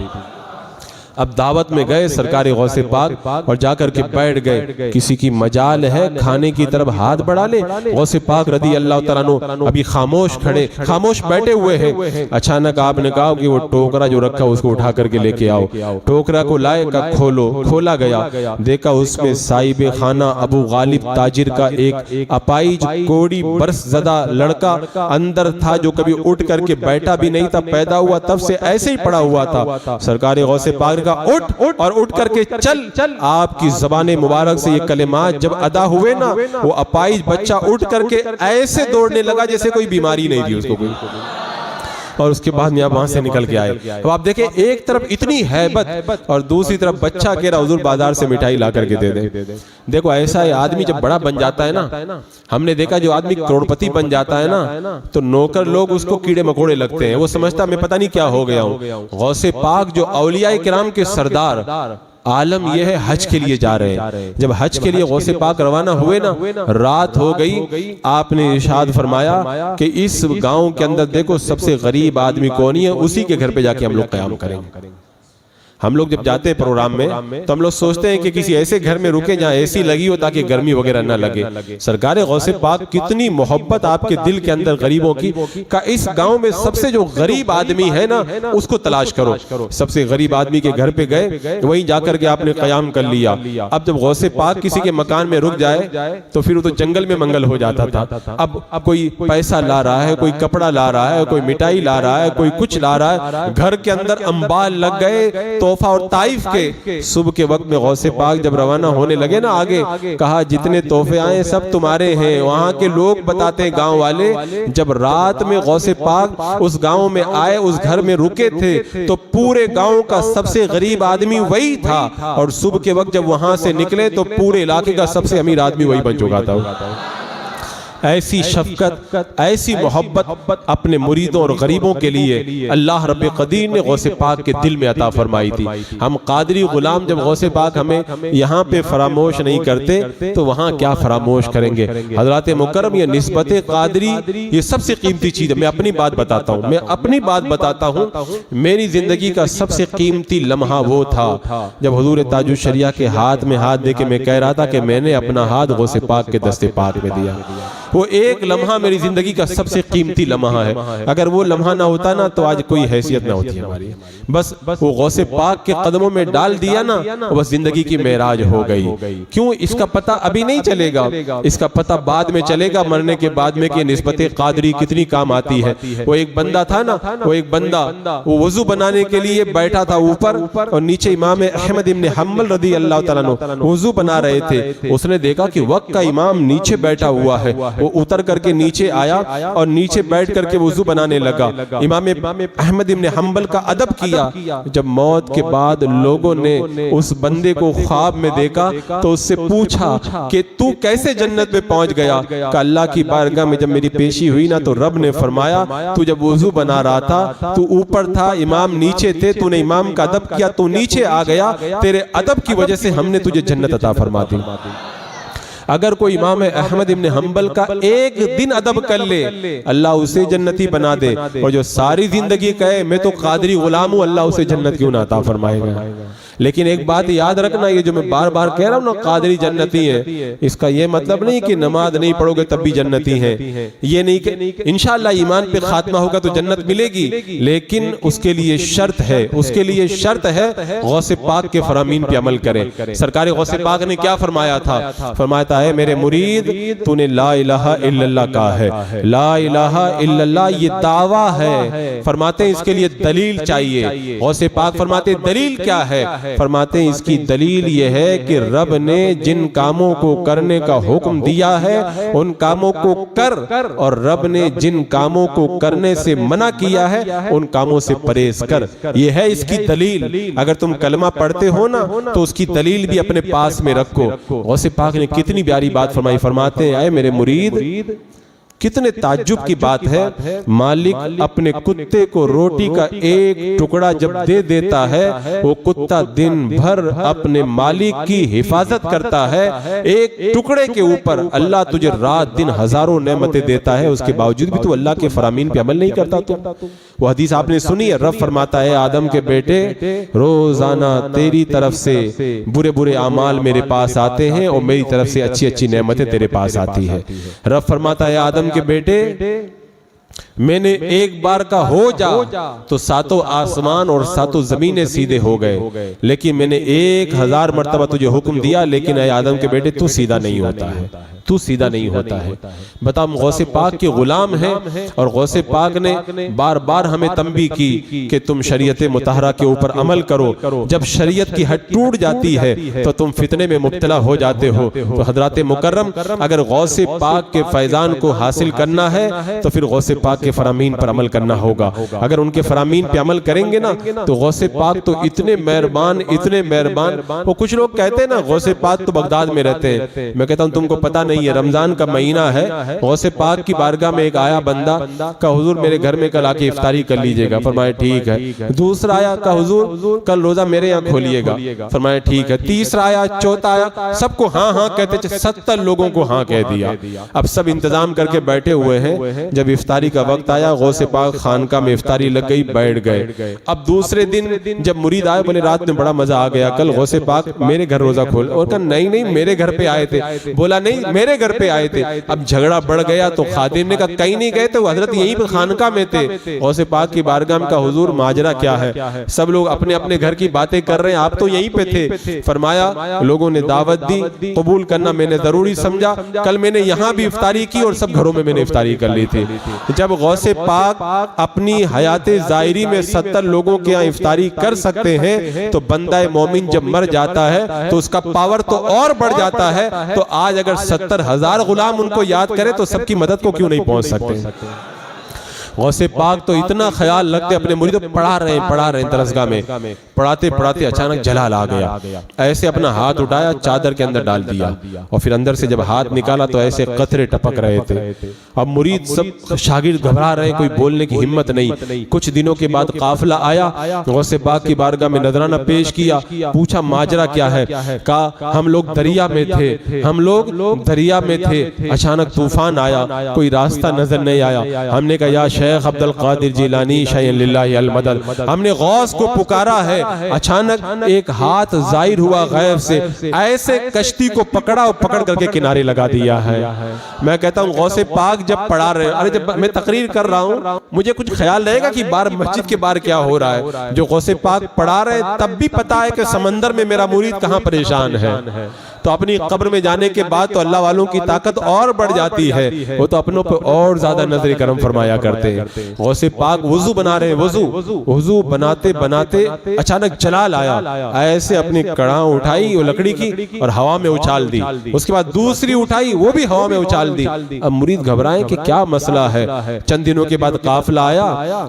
अब दावत में गए सरकार गौसे पाक और जाकर के बैठ गए, किसी की मजाल है खाने की तरफ हाथ बढ़ा ले। गौसे पाक रदी अल्लाह तआला अन्हु अभी खामोश खड़े, खामोश बैठे हुए हैं। अचानक आपने कहा कि वो टोकरा जो रखा उसको उठा करके लेके आओ। टोकरा को लाए का खोलो, खोला गया, देखा उसमें साहिब खाना अबू गालिब ताजिर का एक अपाइज कोड़ी बरस ज़दा लड़का अंदर था, जो कभी उठ करके बैठा भी नहीं था, पैदा हुआ तब से ऐसे ही पड़ा हुआ था। सरकार गौसे पाक उठ और उठ करके चल। आपकी ज़बाने मुबारक से ये कलिमात जब अदा हुए ना, वो अपाइज बच्चा उठ करके ऐसे दौड़ने लगा जैसे कोई बीमारी नहीं थी उसको कोई। और उसके बाद में आप वहां से निकल के आए। तो आप देखें, एक तरफ इतनी हैबत और दूसरी तरफ बच्चा कह रहा हुजूर बाजार से मिठाई ला करके दे दे। देखो ऐसा है, आदमी जब बड़ा बन जाता है ना, हमने देखा जो आदमी करोड़पति बन जाता है ना, तो नौकर लोग उसको कीड़े मकोड़े लगते हैं। वो समझता मैं पता नहीं क्या हो गया हूँ। गौसे पाक जो औलिया किराम के सरदार, आलम यह है हज के लिए जा रहे हैं। जब हज के लिए गौसे पाक रवाना हुए ना, रात हो गई। आपने इरशाद फरमाया कि इस गांव के अंदर देखो सबसे गरीब आदमी कौन है, उसी के घर पे जाके हम लोग क़याम करेंगे। हम लोग जब जाते हैं प्रोग्राम में तो हम लोग सोचते हैं कि किसी ऐसे घर में रुके जहाँ एसी लगी हो ताकि गर्मी वगैरह ना लगे। सरकार गौसे पाक कितनी मोहब्बत आपके दिल के अंदर गरीबों की का, इस गांव में सबसे जो गरीब आदमी है ना उसको तलाश करो। सबसे गरीब आदमी के घर पे गए, वहीं जाकर के आपने क़याम कर लिया। अब जब गौसे पाक किसी के मकान में रुक जाए तो फिर वो तो जंगल में मंगल हो जाता था। अब कोई पैसा ला रहा है, कोई कपड़ा ला रहा है, कोई मिठाई ला रहा है, कोई कुछ ला रहा है। घर के अंदर अंबाल लग गए तोहफा और ताइफ के। सुबह के वक्त में गौसे पाक जब रवाना होने लगे ना, आगे कहा जितने तोहफे आए सब तुम्हारे हैं। वहां के लोग बताते हैं गांव वाले, जब रात में गौसे पाक उस गांव में आए, उस घर में रुके थे, तो पूरे गांव का सबसे गरीब आदमी वही था। और सुबह के वक्त जब वहां से निकले तो पूरे इलाके का सबसे अमीर आदमी वही बन चुका था। ऐसी शफकत, ऐसी मोहब्बत अपने मुरीदों और गरीबों के लिए अल्लाह रब्बे कदीर ने गौसे पाक के दिल में अता फरमाई थी। हम कादरी गुलाम जब गौसे पाक हमें यहाँ पे फरामोश नहीं करते तो वहाँ क्या फरामोश करेंगे। हजरत मुकर्रम ये निस्बत कादरी ये सबसे कीमती चीज़ है। मैं अपनी बात बताता हूँ, मैं अपनी बात बताता हूँ। मेरी जिंदगी का सबसे कीमती लम्हा वो था जब हुजूर ताजुल शरिया के हाथ में हाथ दे के मैं कह रहा था कि मैंने अपना हाथ गौसे पाक के दस्ते पाक में दिया। वो एक लम्हा मेरी जिंदगी का सबसे कीमती लम्हा है। अगर वो लम्हा ना होता ना तो आज कोई हैसियत ना होती हमारी। बस वो गौसे पाक के कदमों में डाल दिया ना, बस जिंदगी की मेराज हो गई। क्यों? इसका पता अभी नहीं चलेगा, इसका पता बाद में चलेगा, मरने के बाद में कि निस्बत कादरी कितनी काम आती है। वो एक बंदा था ना, वो एक बंदा वो वजू बनाने के लिए बैठा था ऊपर, और नीचे इमाम अहमद इब्न हम्बल रदी अल्लाह तआला अन्हु वजू बना रहे थे। उसने देखा कि वक्त का इमाम नीचे बैठा हुआ है। वो उतर करके नीचे आया और नीचे बैठ करके वजू बनाने लगा। इमाम अहमद इब्न हम्बल का अदब किया। जब मौत के बाद लोगों ने उस बंदे को ख्वाब में देखा तो उससे पूछा कि तू कैसे जन्नत में पहुंच गया। कि अल्लाह की बारगाह में जब मेरी पेशी हुई ना तो रब ने फरमाया तू जब वजू बना रहा था तू ऊपर था, इमाम नीचे थे, तूने इमाम का अदब किया, तू नीचे आ गया, तेरे अदब की वजह से हमने तुझे जन्नत अता फरमा दी। अगर कोई इमाम अहमद इब्न हम्बल का एक दिन अदब कर ले, अल्लाह उसे जन्नती बना दे। और जो सारी जिंदगी कहे मैं तो कादरी गुलाम हूं, अल्लाह उसे जन्नत क्यों ना अता फरमाएगा। लेकिन एक बात याद रखना, ये जो मैं बार बार कह रहा हूं ना कादरी जन्नती है, इसका ये मतलब नहीं कि नमाज नहीं पढ़ोगे तब भी जन्नती है। ये नहीं कि इंशाअल्लाह ईमान पे खात्मा होगा तो जन्नत मिलेगी, लेकिन उसके लिए शर्त है, उसके लिए शर्त है गौसे पाक के फरामीन पे अमल करें। सरकार गौसे पाक ने क्या फरमाया था? फरमाया है मेरे मुरीद तूने ला इलाहा इल्लल्लाह कहा है, ला इलाहा इल्लल्लाह ये दावा है। फरमाते हैं इसके लिए दलील चाहिए। गौसे पाक फरमाते दलील क्या है? फरमाते हैं इसकी दलील यह है कि रब ने जिन कामों को करने का हुक्म दिया है उन कामों को कर, और रब ने जिन कामों को करने से मना किया है उन कामों से परहेज कर। यह है इसकी दलील। अगर तुम कलमा पढ़ते हो ना तो उसकी दलील भी अपने पास में रखो। गौसे पाक ने कितनी प्यारी बात फरमाई। फरमाते हैं आए मेरे मुरीद, कितने ताज्जुब की बात है, मालिक अपने कुत्ते को रोटी का एक टुकड़ा जब दे देता है, वो कुत्ता दिन भर अपने मालिक की हिफाजत करता है। एक टुकड़े के ऊपर अल्लाह तुझे रात दिन हजारों नेमतें देता है, उसके बावजूद भी तू अल्लाह के फरामीन पे अमल नहीं करता। तो वो हदीस आपने सुनी है, रब फरमाता है आदम के बेटे रोजाना तेरी तरफ से बुरे बुरे आमाल मेरे पास आते हैं और मेरी तरफ से अच्छी अच्छी नेमतें तेरे पास आती है। रब फरमाता है आदम के बेटे मैंने एक बार का हो जा तो सातों आसमान और सातों जमीनें सीधे हो गए, लेकिन मैंने 1000 मर्तबा तुझे हुक्म दिया, लेकिन ऐ आदम के बेटे तू सीधा नहीं होता है, तू सीधा नहीं होता है। बता हम गौसे पाक के गुलाम हैं और गौसे पाक ने बार बार हमें तंबी की कि तुम शरीयत मुतहरा के ऊपर अमल करो। जब शरीयत की हद टूट जाती है तो तुम फितने में मुब्तला हो जाते हो। तो हजरत मुकर्रम अगर गौसे पाक के फैजान को हासिल करना है तो फिर गौसे पाक के फरामीन पर अमल करना होगा। अगर उनके फरामीन पे अमल करेंगे ना तो गौसे पाक तो इतने मेहरबान, इतने मेहरबान। वो कुछ लोग कहते हैं ना गौसे पाक तो बगदाद में रहते हैं, मैं कहता हूं तुमको पता नहीं है, रमजान का महीना है, गौसे पाक की बारगाह में एक आया बंदा का हुजूर मेरे घर में कल आके इफ्तारी कर लीजिएगा, फरमाया ठीक है। दूसरा आया का हुजूर कल रोजा मेरे यहाँ खोलिएगा, फरमाया ठीक है। तीसरा आया, चौथा आया, सबको हाँ हाँ कहते 70 लोगों को हाँ कह दिया। अब सब इंतजाम करके बैठे हुए हैं। जब इफ्तारी का वक्त आया गौसे पाक खानका में इफ्तारी लग गई, बैठ गए। अब दूसरे दिन जब मुरीद आए बोले रात में बड़ा मजा आ गया, कल गौसे पाक मेरे घर रोजा खोल, और कहा नहीं नहीं मेरे घर पे आए थे, बोला नहीं मेरे घर पे आए थे। अब झगड़ा बढ़ गया तो खादिम ने कहा कहीं नहीं गए थे, वो हजरत यहीं पे खानका में थे। गौसे पाक की बारगाह में का हुजूर माजरा क्या है? सब लोग अपने अपने घर की बातें कर रहे हैं, आप तो यहीं पे थे। फरमाया लोगों ने दावत दी, कबूल करना मैंने जरूरी समझा, कल मैंने यहाँ भी इफ्तारी की और सब घरों में मैंने इफ्तारी कर ली थी। जब गौसे पाक अपनी हयाते ज़ाहिरी में 70 लोगों के यहाँ इफ्तारी कर सकते हैं तो बंदा मोमिन जब मर जाता है तो उसका पावर तो और बढ़ जाता है। तो आज अगर 70,000 गुलाम उनको याद करे तो सबकी मदद को क्यों नहीं पहुंच सकते? गौसे पाक तो इतना ख्याल रखते अपने मुरीदों को, पढ़ा रहे हैं दरसगाह में, पढ़ाते पढ़ाते अचानक जलाल आ गया। ऐसे अपना हाथ उठाया, चादर के अंदर डाल दिया और फिर अंदर से जब हाथ निकाला तो ऐसे कतरे टपक रहे थे। अब मुरीद सब शागिर्द घबरा रहे, कोई बोलने की हिम्मत नहीं। कुछ दिनों के बाद काफिला आया, गौसे पाक की बारगाह में नजराना पेश किया, पूछा माजरा क्या है? कहा हम लोग दरिया में थे, हम लोग दरिया में थे, अचानक तूफान आया, कोई रास्ता नजर नहीं आया। हमने कहा या शेख अब्दुल कादिर जिलानी शैयन लिल्लाहि अल मदद, हमने गौस को पुकारा है, अचानक एक हाथ जाहिर हुआ गैब से, ऐसे कश्ती को पकड़ा और पकड़ करके किनारे लगा दिया है। मैं कहता हूँ गौसे पाक जब पढ़ा रहे, अरे जब मैं तकरीर कर रहा हूँ मुझे कुछ ख्याल रहेगा कि बार मस्जिद के बाहर क्या हो रहा है। जो गौसे पाक पढ़ा रहे तब भी पता है कि समंदर में मेरा मुरीद कहाँ परेशान है। तो अपनी कब्र में जाने के बाद तो अल्लाह वालों की ताकत और बढ़ जाती है, वो तो अपनों पे और ज्यादा नजर करम फरमाया करते हैं। गौसे पाक वुजू बना रहे, वुजू बनाते बनाते अचानक जलाल आया, ऐसे अपनी कड़ाह उठाई वो लकड़ी की और हवा में उछाल दी, उसके बाद दूसरी उठाई वो भी हवा में उछाल दी। अब मुरीद घबराए कि क्या मसला है। चंद दिनों के बाद काफिला आया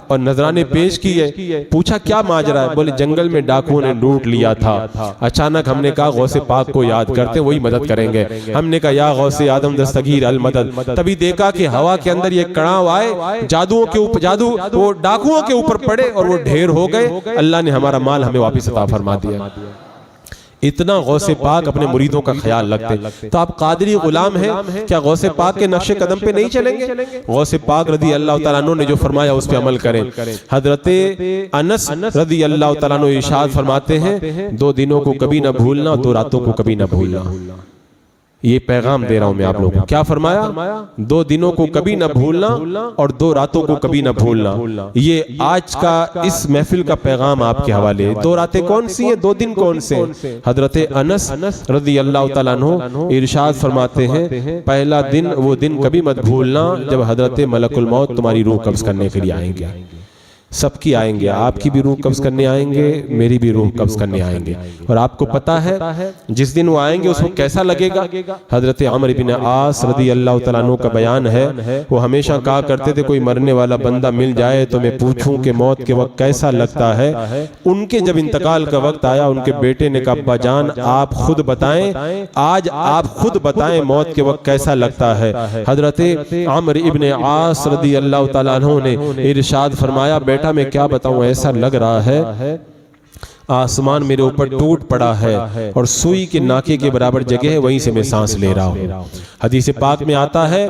और नजराने पेश किए, पूछा क्या माजरा है? बोले जंगल में डाकुओं ने लूट लिया था। अचानक हमने कहा गौसे पाक को याद कर वही मदद करेंगे। हमने कहा या गौसे आदम दस्तगीर अल मदद। तभी देखा कि हवा के अंदर ये कड़ाव आए, जादुओं के ऊपर जादू वो डाकुओं के ऊपर पड़े और वो ढेर हो गए। अल्लाह ने हमारा माल हमें वापस अता फरमा दिया। इतना गौसे पाक अपने मुरीदों का ख्याल रखते। तो आप कादरी गुलाम हैं, क्या गौसे पाक के नक्शे कदम पे नहीं चलेंगे? गौसे पाक रदी अल्लाह तआला अन्हु ने जो फरमाया उस पे अमल करें। हजरते अनस रदी अल्लाह तआला अन्हु इरशाद फरमाते हैं, 2 दिनों को कभी ना भूलना, 2 रातों को कभी ना भूलना। ये पैगाम दे रहा हूं मैं आप लोगों को। क्या फरमाया? 2 दिनों को कभी ना भूलना और 2 रातों को कभी ना भूलना। ये आज का इस महफिल का पैगाम आपके हवाले। 2 रातें कौन सी हैं, 2 दिन कौन से? हजरत अनस रज़ी अल्लाह तआला अन्हु इरशाद फरमाते हैं, पहला दिन वो दिन कभी मत भूलना जब हजरत मलकुल मौत तुम्हारी रूह कब्ज करने के लिए आएंगे। सबकी आएंगे, आपकी भी रूह कब्ज करने आएंगे, मेरी भी रूह कब्ज करने आएंगे। और आपको पता है जिस दिन वो आएंगे उसको कैसा लगेगा? हजरत अमर इब्न आस रज़ी अल्लाह तआला अन्हु का बयान है, वो हमेशा कहा करते थे, कोई मरने वाला बंदा मिल जाए तो मैं पूछूं कि मौत के वक्त कैसा लगता है। उनके जब इंतकाल का वक्त आया, उनके बेटे ने कहा, अब्बा जान आप खुद बताएं, आज आप खुद बताएं मौत के वक्त कैसा लगता है। हजरत अमर इब्न आस रज़ी अल्लाह तआला अन्हु ने इरशाद फरमाया, बेटा मैं क्या बताऊं, ऐसा लग रहा है आसमान मेरे ऊपर टूट पड़ा है और सुई के नाके के बराबर जगह है, वहीं से मैं सांस ले रहा हूँ। हदीस पाक में आता है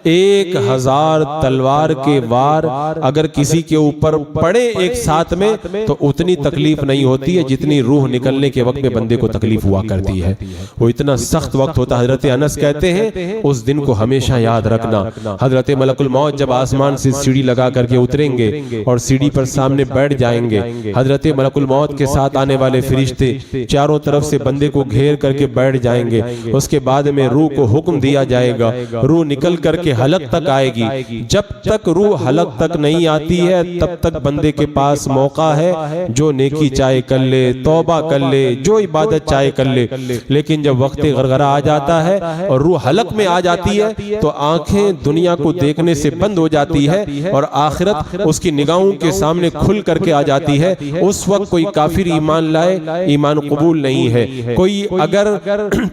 1000 तलवार के वार अगर किसी के ऊपर पड़े एक साथ में तो उतनी तकलीफ नहीं होती है जितनी रूह निकलने के वक्त में बंदे को तकलीफ हुआ करती है। वो इतना सख्त वक्त होता है। हजरत अनस कहते हैं उस दिन को हमेशा याद रखना। हजरत मलकुल मौत जब आसमान से सीढ़ी लगा करके उतरेंगे और सीढ़ी पर सामने बैठ जाएंगे, हजरत मलकुल मौत के साथ आने वाले फरिश्ते चारों तरफ से बंदे को घेर करके बैठ जाएंगे। उसके बाद में रूह को हुक्म दिया जाएगा, रूह निकल करके हलक तक आएगी। जब तक रूह हलक तक नहीं आती है तब तक बंदे के पास मौका है, जो नेकी चाहे कर ले, तौबा कर ले, जो इबादत चाहे कर ले। लेकिन जब वक्त गरगरा आ जाता है और रूह हलक में आ जाती है तो आंखें दुनिया को देखने से बंद हो जाती है और आखिरत उसकी निगाहों के सामने खुल करके आ जाती है। उस वक्त कोई काफिर ईमान लाए, ईमान कबूल नहीं है। कोई अगर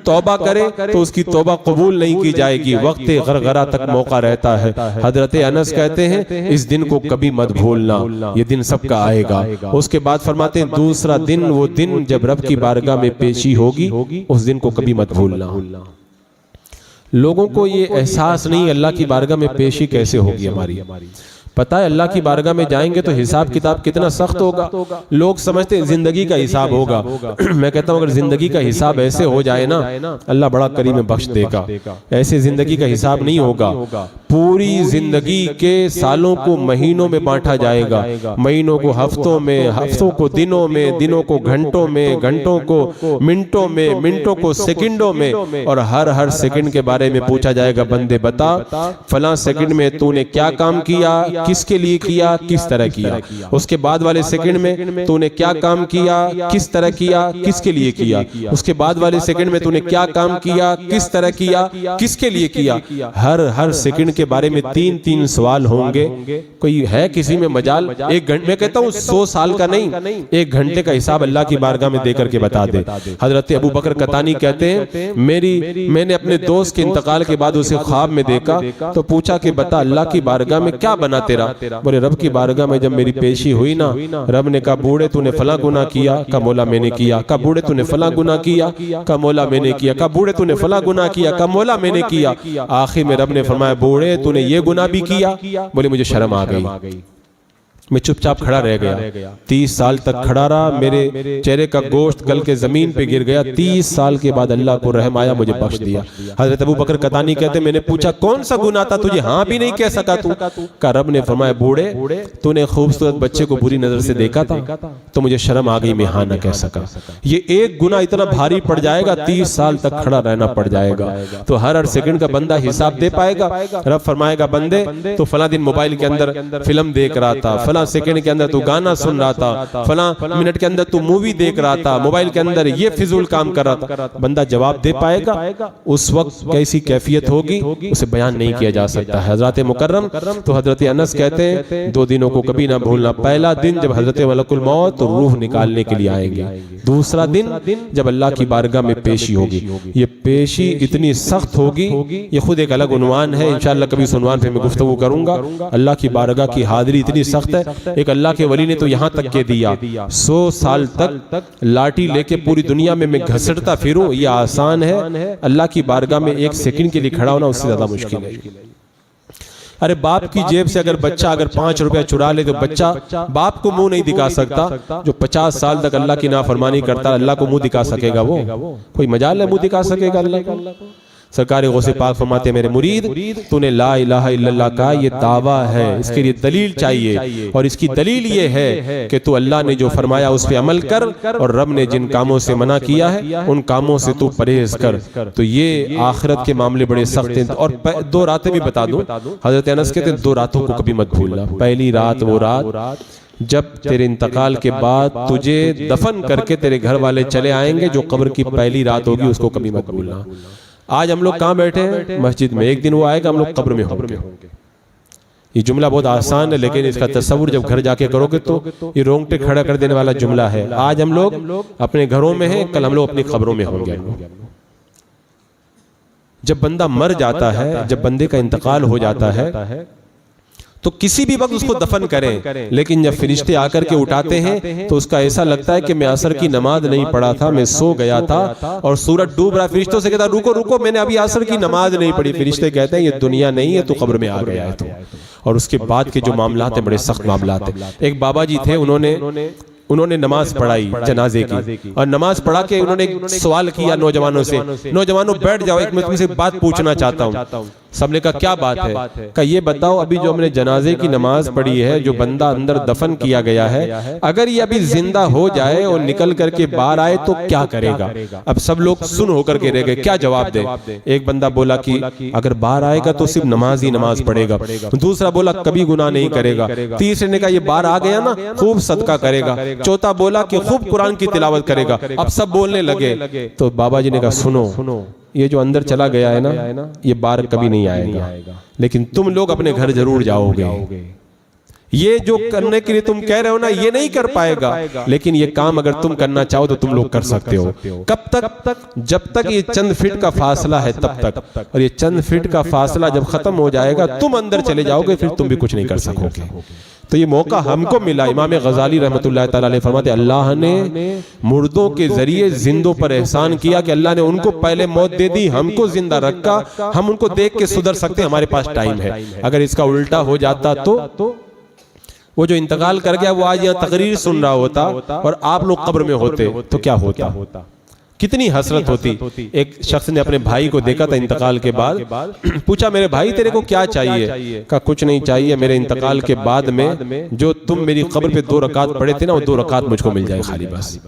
तौबा करे तो उसकी तौबा कबूल नहीं की जाएगी। वक्त गरगरा तक मौका रहता है। हजरत अनस कहते हैं इस दिन को कभी मत भूलना, ये दिन सबका आएगा। उसके बाद फरमाते हैं दूसरा दिन वो दिन जब रब की बारगाह में पेशी होगी, उस दिन को कभी मत भूलना। लोगों को ये एहसास नहीं अल्लाह की बारगाह में पेशी कैसे होगी हमारी। पता है अल्लाह की बारगाह में जाएंगे तो हिसाब किताब कितना सख्त होगा। लोग समझते हैं जिंदगी का हिसाब होगा। मैं कहता हूं अगर जिंदगी का हिसाब ऐसे हो जाए ना, अल्लाह बड़ा करीम में बख्श देगा। ऐसे जिंदगी का हिसाब नहीं होगा। पूरी जिंदगी के सालों को महीनों में बांटा जाएगा, महीनों को हफ्तों में, हफ्तों को दिनों में, दिनों को घंटों में, घंटों को मिनटों में, मिनटों को सेकंडों में। और हर सेकंड के बारे में पूछा जाएगा, बंदे बता फलां सेकंड में तूने क्या काम किया, किसके लिए किया, किस तरह किया। उसके बाद वाले सेकंड में तूने क्या काम किया, किस तरह किया, किसके लिए किया। उसके बाद वाले सेकंड में तूने क्या काम किया, किस तरह किया, किसके लिए किया। हर सेकंड के बारे में 3-3 सवाल होंगे। कोई है किसी में मजाल? एक घंटे, मैं कहता हूं 100 साल का नहीं, 1 घंटे का हिसाब अल्लाह की बारगाह में देकर के बता दे। हजरत अबू बकर कतानी कहते हैं मैंने अपने दोस्त के इंतकाल के बाद उसे ख्वाब में देखा तो पूछा कि बता अल्लाह की बारगाह में क्या बना तेरा। बोले रब की बारगाह में जब मेरी पेशी हुई ना, रब ने कहा बूढ़े तूने फला गुनाह किया, का मौला मैंने किया। का बूढ़े तूने फला गुनाह किया, का मौला मैंने किया। का बूढ़े तूने फला गुनाह किया, का मौला मैंने किया। आखिर में रब ने फरमाया बूढ़े तूने ये गुनाह भी किया। बोले मुझे शर्म आ गई, मैं चुपचाप खड़ा रह गया। 30 साल तक खड़ा रहा, मेरे चेहरे का गोश्त गल के जमीन पे गिर गया। 30 साल के बाद अल्लाह को रहम आया, मुझे बख्श दिया। हजरत अबू बकर कतानी कहते मैंने पूछा कौन सा गुनाह था तुझे हाँ भी नहीं कह सका तू। का रब ने फरमाया बूढ़े तूने खूबसूरत बच्चे को बुरी नजर से देखा था तो मुझे शर्म आ गई, मैं हाँ न कह सका। ये एक गुनाह इतना भारी पड़ जाएगा, 30 साल तक खड़ा रहना पड़ जाएगा। तो हर सेकंड का बंदा हिसाब दे पाएगा। रब फरमाएगा बंदे तो फला दिन मोबाइल के अंदर फिल्म देख रहा था, फला सेकंड के अंदर तू गाना सुन रहा था, फला मिनट के अंदर तू मूवी देख रहा था, मोबाइल के अंदर ये फिजूल काम कर रहा था। बंदा जवाब दे पाएगा? उस वक्त कैसी कैफियत होगी उसे बयान नहीं किया जा सकता है। हजरत मुकर्रम तो हजरत अनस कहते हैं 2 दिनों को कभी ना भूलना। पहला दिन जब हजरत मलकुल मौत रूह निकालने के लिए आएंगे। दूसरा दिन जब अल्लाह की बारगाह में पेशी होगी। ये पेशी इतनी सख्त होगी, ये खुद एक अलग उन्वान है। इंशाअल्लाह कभी उस उन्वान पे मैं गुफ्तगू करूंगा। अल्लाह की बारगाह की हाजिरी इतनी सख्त है है। एक अल्लाह के वली ने तो यहाँ तक के दिया 100 साल तक लाठी लेके पूरी दुनिया में मैं घसटता फिरूं, ये आसान है, अल्लाह की बारगाह में 1 सेकंड के लिए खड़ा होना उससे ज्यादा मुश्किल है। अरे बाप की जेब से अगर बच्चा अगर 5 रुपया चुरा ले तो बच्चा बाप को मुंह नहीं दिखा सकता। जो 50 साल तक अल्लाह की नाफरमानी करता है, अल्लाह को मुंह दिखा सकेगा वो? कोई मजाल है मुंह दिखा सकेगा अल्लाह को? सरकार गौसे पाक फरमाते मेरे मुरीद, तूने ला इलाहा इल्लल्लाह का ये दावा है, इसके लिए दलील चाहिए, और इसकी दलील ये है कि तू अल्लाह ने जो फरमाया उस पर अमल कर, और रब ने जिन कामों से मना किया है उन कामों से तू परहेज कर। तो ये आखिरत के मामले बड़े सख्त हैं। और 2 रातें भी बता दूं, हजरत अनस कहते हैं 2 रातों को कभी मत भूलना। पहली रात वो रात जब तेरे इंतकाल के बाद तुझे दफन करके तेरे घर वाले चले आएंगे, जो कब्र की पहली रात होगी उसको कभी मत भूलना। आज हम लोग कहाँ बैठे हैं? मस्जिद में। एक दिन वो आएगा हम लोग कब्र में होंगे। ये जुमला बहुत आसान है, लेकिन इसका तस्वुर जब घर जाके करोगे तो ये रोंगटे खड़ा कर देने वाला जुमला है। आज हम लोग अपने घरों में हैं, कल हम लोग अपनी खबरों में होंगे। जब बंदा मर जाता है, जब बंदे का इंतकाल हो जाता है, तो किसी भी वक्त उसको दफन करें, लेकिन जब फरिश्ते आकर के उठाते हैं तो उसका ऐसा लगता है कि मैं असर की नमाज नहीं पढ़ा था, मैं सो गया था और सूरज डूब रहा। फरिश्तों से कहता रुको रुको, मैंने अभी असर की नमाज नहीं पढ़ी। फरिश्ते कहते हैं ये दुनिया नहीं है, तू कब्र में आ गया है तू। और उसके बाद के जो मामलात हैं बड़े सख्त मामलात हैं। एक बाबा जी थे, उन्होंने नमाज पढ़ाई जनाजे की, और नमाज पढ़ा के उन्होंने सवाल किया नौजवानों से, नौजवानों बैठ जाओ, एक मैं तुमसे बात पूछना चाहता हूँ। सबने कहा क्या बात है? कहा ये बताओ, अभी जो हमने जनाजे की नमाज पढ़ी है, जो बंदा अंदर दफन किया गया है, अगर ये अभी जिंदा हो जाए और निकल करके बाहर आए तो क्या करेगा? अब सब लोग सुन होकर के रह गए, क्या जवाब दे? एक बंदा बोला कि अगर बाहर आएगा तो सिर्फ नमाज ही नमाज पढ़ेगा। दूसरा बोला कभी गुनाह नहीं करेगा। तीसरे ने कहा ये बाहर आ गया ना, खूब सदका करेगा। चौथा बोला कि खूब कुरान की तिलावत करेगा। अब सब बोलने लगे तो बाबा जी ने कहा सुनो, ये जो अंदर चला गया है ना, ये बाहर कभी नहीं आएगा, लेकिन तुम लोग अपने घर जरूर जाओगे। ये जो करने के लिए तुम कह रहे हो ना, ये नहीं कर पाएगा, लेकिन ये काम अगर तुम करना चाहो तो तुम लोग कर सकते हो। कब तक? जब तक ये चंद फीट का फासला है तब तक। और ये चंद फीट का फासला जब खत्म हो जाएगा, तुम अंदर चले जाओगे, फिर तुम भी कुछ नहीं कर सकोगे। तो ये मौका हमको मिला। इमाम गजाली रहमतुल्लाह तआला अलैह फरमाते अल्लाह ने मुर्दों के जरिए जिंदों पर एहसान किया कि अल्लाह ने उनको पहले मौत दे दी, हमको जिंदा रखा, हम उनको देख के सुधर सकते, हमारे पास टाइम है। अगर इसका उल्टा हो जाता तो वो जो इंतकाल कर गया वो आज यहाँ तकरीर सुन रहा होता और आप लोग कब्र में होते तो क्या होता? कितनी हसरत होती। एक शख्स ने अपने भाई को देखा था इंतकाल के बाद, पूछा मेरे भाई तेरे को क्या चाहिए? कहा कुछ नहीं चाहिए, मेरे इंतकाल के बाद में जो तुम मेरी कब्र पे 2 रकात पढ़े थे ना, वो 2 रकात मुझको मिल जाए खाली बस।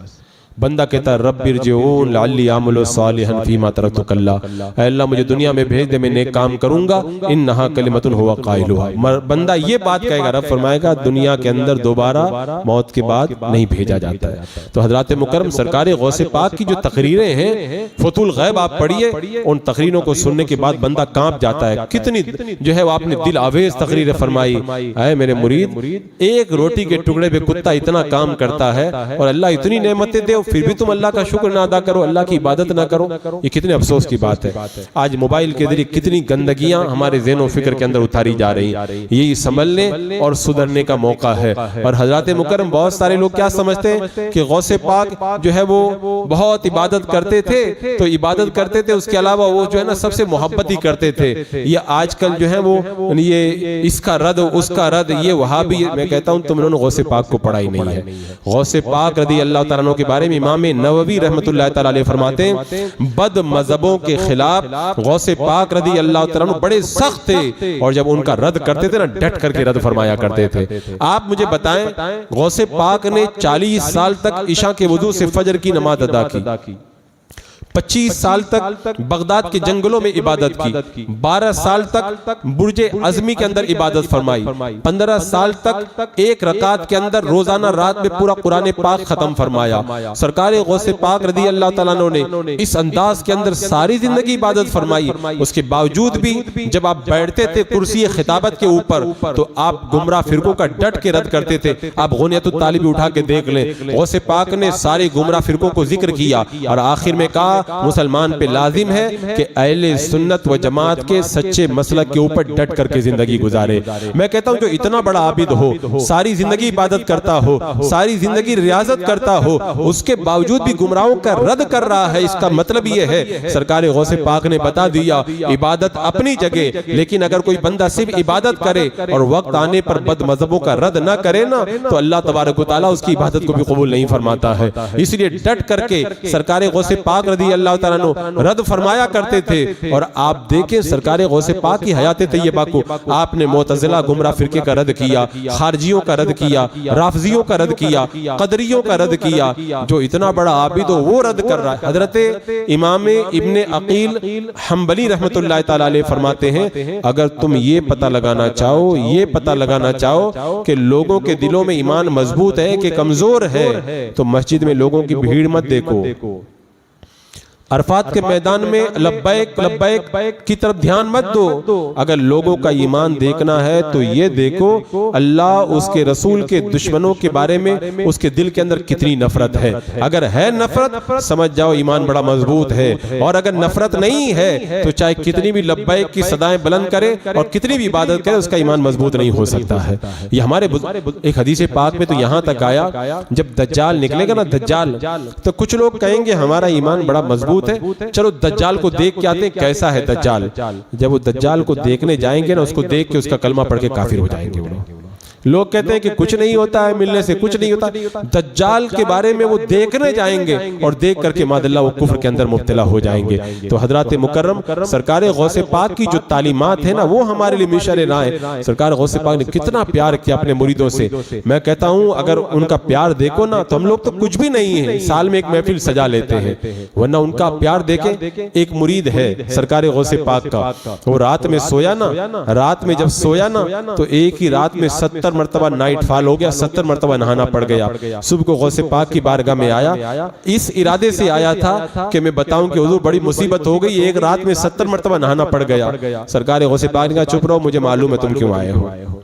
बंदा कहता है रब्बिरजिऊन लअल्ली अअमलु सालिहन फीमा तरक्तु कल्ला, ऐ अल्लाह मुझे दुनिया में भेज दे, मैं नेक काम करूंगा, इन्नहा कलिमतुन हुवा काइलुहा। बंदा ये बात कहेगा, रब फरमाएगा दुनिया के अंदर दोबारा मौत के बाद नहीं भेजा जाता है। तो हजरत मुकर्रम सरकार गौसे पाक की जो तकरीरें हैं, फतुल गैब आप पढ़िए, उन तकरीरों को सुनने के बाद बंदा कांप जाता है। कितनी जो है वो आपने दिल आवेज तकरीरें फरमाई। ऐ मेरे मुरीद, एक रोटी के टुकड़े पे कुत्ता इतना काम करता है और अल्लाह इतनी नेमतें दे, फिर भी तुम अल्लाह का शुक्र ना अदा करो, अल्लाह की इबादत ना करो, ये कितने अफसोस की बात है। आज मोबाइल के जरिए कितनी गंदगियां हमारे ज़हन फिक्र के अंदर उतारी जा रही, यही संभलने और सुधरने का मौका है। और हजरत मुकर्रम बहुत सारे लोग क्या समझते हैं कि गौसे पाक जो है वो बहुत इबादत करते थे, तो इबादत करते थे, उसके अलावा वो जो है ना सबसे मोहब्बत ही करते थे। ये आजकल जो है वो ये इसका रद उसका रद, ये वहाबी, मैं कहता हूँ तुम लोगों ने गौसे पाक को पढ़ा ही नहीं है। गौसे पाक रदी अल्लाह तआला अन्हु के बारे में इमाम नववी रहमतुल्लाह तआला अलैह फरमाते हैं बद मजहबों के खिलाफ गौसे पाक रदी अल्लाह तआला अन्हु बड़े सख्त थे, और जब उनका रद्द करते थे ना, डट करके रद्द फरमाया करते थे। आप मुझे बताएं, गौसे पाक ने 40 साल तक इशा के वुजू से फजर की नमाज अदा की, 25 साल तक बगदाद के जंगलों में इबादत की, 12 साल तक बुर्जे अज़मी के अंदर इबादत फरमाई, 15 साल तक एक रकात के अंदर रोजाना रात में पूरा कुरान पाक खत्म फरमाया। सरकार गौसे पाक रदी अल्लाह तआला अन्हु ने इस अंदाज के अंदर सारी जिंदगी इबादत फरमाई। उसके बावजूद भी जब आप बैठते थे कुर्सी खिताबत के ऊपर, तो आप गुमराह फिरकों का डट के रद्द करते थे। आप गुनियतुत तालिब उठा के देख लें, गौसे पाक ने सारे गुमराह फिरकों को जिक्र किया और आखिर में कहा कहा मुसलमान पे लाजिम है कि अहले सुन्नत व जमात के सच्चे मसलक के ऊपर डट करके जिंदगी गुजारे। मैं कहता हूं जो इतना बड़ा आबिद हो, सारी जिंदगी इबादत करता हो, सारी जिंदगी रियाजत करता हो, उसके बावजूद भी गुमराहों का रद्द कर रहा है, इसका मतलब यह है सरकार गौसे पाक ने बता दिया इबादत अपनी जगह, लेकिन अगर कोई बंदा सिर्फ इबादत करे और वक्त आने पर बद मजहबों का रद्द ना करे ना, तो अल्लाह तबारक व तआला उसकी इबादत को भी कबूल नहीं फरमाता है। इसलिए डट करके सरकार गौसे पाक रज़ी अल्लाह तआला अन्हु रद्द फरमाया करते थे। और आप देखें सरकार गौसे पाक की हयात तैयबा को आपने मुअतज़िला गुमराह फिरके का रद्द किया, खारजियों का रद्द किया, राफजियों का रद्द किया, कदरियों का रद्द किया। जो इतना बड़ा आबिद हो वो रद्द कर रहा है। हजरत इमाम इब्ने अकील हम्बली रहमतुल्लाह तआला अलैह फरमाते हैं अगर तुम ये पता लगाना चाहो कि लोगों के दिलों में ईमान मजबूत है कि कमजोर है, तो मस्जिद में लोगों की भीड़ मत देखो, अरफात के मैदान में लब्बैक लब्बैक की तरफ ध्यान मत दो। अगर लोगों का ईमान देखना है तो ये देखो अल्लाह उसके रसूल के दुश्मनों के बारे में उसके दिल के अंदर कितनी नफरत है। अगर है नफरत समझ जाओ ईमान बड़ा मजबूत है, और अगर नफरत नहीं है तो चाहे कितनी भी लब्बैक की सदाएं बुलंद करे और कितनी भी इबादत करे उसका ईमान मजबूत नहीं हो सकता है। ये हमारे एक हदीस पाक में तो यहाँ तक आया जब दज्जाल निकलेगा ना, दज्जाल, तो कुछ लोग कहेंगे हमारा ईमान बड़ा मजबूत है, चलो दज्जाल को देख के आते हैं कैसा है दज्जाल। जब वो दज्जाल को देखने जाएंगे ना, उसको देख के उसका कलमा पढ़ के काफिर हो जाएंगे वो लोग। लोग कहते हैं कि कुछ नहीं होता है, मिलने से कुछ नहीं होता। दज्जाल के बारे में वो देखने जाएंगे और देख करके मादल्ला वो कुफ्र के अंदर मुब्तला हो जाएंगे। तो हजरत मुकर्रम सरकार गौसे पाक की जो तालीमात है ना, वो हमारे लिए मिशन राह। सरकार गौसे पाक ने कितना प्यार किया अपने मुरीदों से। मैं कहता हूँ अगर उनका प्यार देखो ना, तो हम लोग तो कुछ भी नहीं है, साल में एक महफिल सजा लेते हैं, वरना उनका प्यार देखे। एक मुरीद है सरकार गौसे पाक का, वो रात में सोया ना, रात में जब सोया ना तो एक ही रात में 70 मरतबा नाइट फॉल हो गया, 70 मरतबा नहाना पड़ गया। सुबह को गौसे पाक की बारगाह में आया, इस इरादे से आया था कि मैं बताऊं कि हुजूर बड़ी मुसीबत हो गई, एक रात में 70 मरतबा नहाना पड़ गया। सरकार गौसे पाक ने कहा चुप रहो, मुझे मालूम है तुम क्यों आए हो।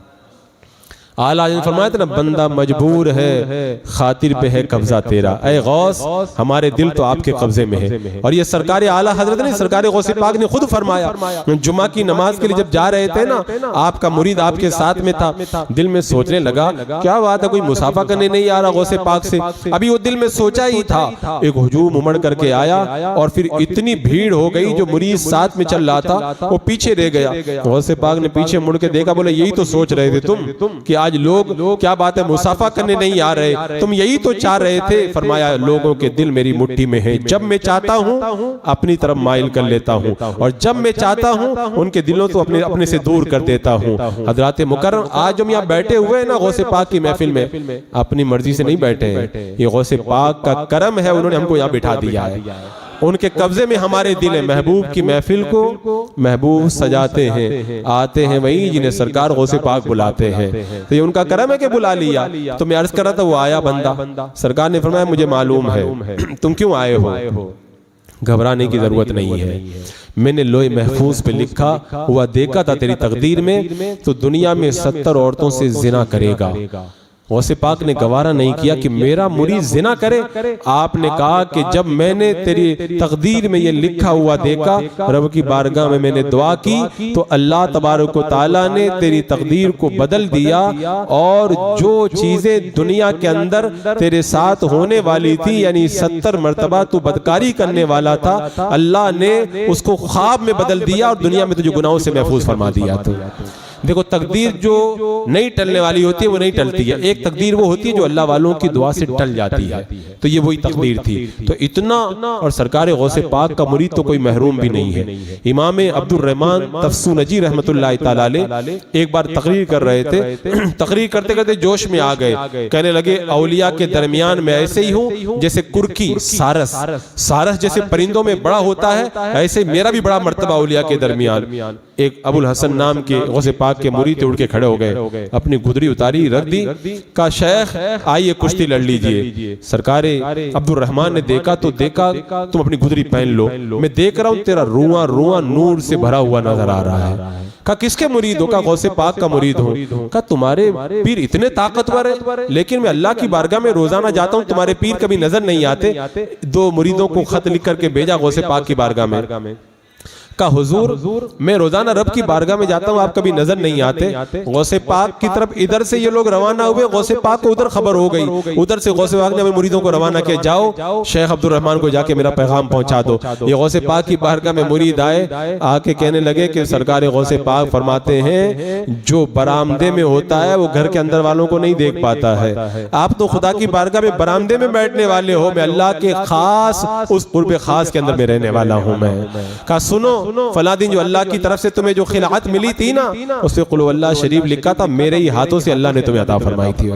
आला ने फरमाया था ना, बंदा मजबूर है खातिर पे है कब्जा तेरा, ऐ गौस हमारे दिल तो आपके कब्जे में है। और ये सरकार आला हजरत ने, सरकार गौसे पाक ने खुद फरमाया, जुमा की नमाज के लिए जब जा रहे थे ना, आपका मुरीद आपके साथ में था, दिल में सोचने लगा क्या बात है कोई मुसाफा करने नहीं आ रहा गौसे पाक से। अभी वो दिल में सोचा ही था, एक हुजूम उमड़ करके आया और फिर इतनी भीड़ हो गई, जो मुरीद साथ में चल रहा था वो पीछे रह गया। गौसे पाक ने पीछे मुड़ के देखा, बोले यही तो सोच रहे थे तुम कि आज लोग क्या बात है मुसाफा करने नहीं आ रहे, तुम यही तो चाह रहे थे। फरमाया लोगों के दिल मेरी मुट्ठी में है, जब मैं चाहता हूं अपनी तरफ माइल कर लेता हूं, और जब मैं चाहता हूं उनके दिलों तो अपने से दूर कर देता हूं। हजरत मुकर्रम आज हम यहाँ बैठे हुए हैं ना गौसे पाक की महफिल में, अपनी मर्जी से नहीं बैठे हैं, ये गौसे पाक का करम है, उन्होंने हमको यहाँ बिठा दिया है, उनके कब्जे में हमारे दिल है। महबूब की महफिल को महबूब सजाते हैं, आते हैं वही जिन्हें सरकार गौसे पाक बुलाते हैं। तो ये उनका करम है कि बुला लिया। तो मैं अर्ज कर रहा था वो आया बंदा, सरकार ने फरमाया मुझे मालूम है तुम क्यों आए हो, घबराने की जरूरत नहीं है, मैंने लोहे महफूज पे लिखा हुआ देखा था तेरी तकदीर में, तो दुनिया में 70 औरतों से जिना करेगा। गौसे पाक ने गवारा नहीं किया कि मेरा मुरीद जिना करे। आपने कहा कि जब मैंने तेरी तकदीर में ये लिखा हुआ देखा, रब की बारगाह में मैंने दुआ की, तो अल्लाह तबारक व तआला ने तेरी तकदीर को बदल दिया, और जो चीजें दुनिया के अंदर तेरे साथ होने वाली थी, यानी 70 मरतबा तू बदकारी करने वाला था, अल्लाह ने उसको ख्वाब में बदल दिया और दुनिया में तुझे गुनाहों से महफूज फरमा दिया। तो देखो तकदीर जो नहीं टलने वाली होती है वो नहीं टलती है, एक तकदीर वो होती है जो अल्लाह वालों की दुआ से टल जाती है, तो ये वही तकदीर थी। तो इतना, और सरकार गौसे पाक का मुरीद तो कोई महरूम भी नहीं है। इमाम अब्दुर रहमान तफसूनजी रहमतुल्लाह तआला अलैह एक बार तकरीर कर रहे थे, तकरीर करते करते जोश में आ गए, कहने लगे औलिया के दरमियान में ऐसे ही हूँ जैसे कुर्की सारस जैसे परिंदों में बड़ा होता है, ऐसे मेरा भी बड़ा मर्तबा औलिया के दरमियान। एक अबुल हसन नाम के गौसे पाक के मुरीद उड़ के खड़े हो गए, अपनी गुदरी उतारी रख दी, कहा शेख आइए कुश्ती लड़ लीजिए। सरकार अब्दुल रहमान ने देखा तो देखा तुम अपनी गुदरी पहन लो, मैं देख रहा हूं तेरा रुआ रुआ नूर से भरा हुआ नजर आ रहा है। कहा किसके मुरीद हो? कहा गौसे पाक का मुरीद हो। कहा तुम्हारे पीर इतने ताकतवर है, लेकिन मैं अल्लाह की बारगाह में रोजाना जाता हूं, तुम्हारे पीर कभी नजर नहीं आते। दो मुरीदों को खत लिख करके भेजा गौसे पाक की बारगाह में, का हुजूर मैं रोजाना रब की बारगाह में जाता हूं, आप कभी नजर नहीं आते। गौसे पाक की तरफ इधर से ये लोग रवाना हुए, गौसे पाक को उधर खबर हो गई, उधर से गौसे पाक ने अपने मुरीदों को रवाना किया, जाओ शेख अब्दुल रहमान को जाके मेरा पैगाम पहुंचा दो। ये गौसे पाक की बारगाह में मुरीद आए, आके कहने लगे कि सरकार गौसे पाक फरमाते हैं जो बरामदे में होता है वो घर के अंदर वालों को नहीं देख पाता है, आप तो खुदा की बारगाह में बरामदे में बैठने वाले हो, मैं अल्लाह के खास उस कुर्ब खास के अंदर में रहने वाला हूं। मैं कहा सुनो फला दिन जो अल्लाह की तरफ से तुम्हें जो खिलाअत मिली थी ना, उससे कुल अल्लाह शरीफ लिखा था, मेरे ही हाथों से अल्लाह ने तुम्हें अता फरमाई थी।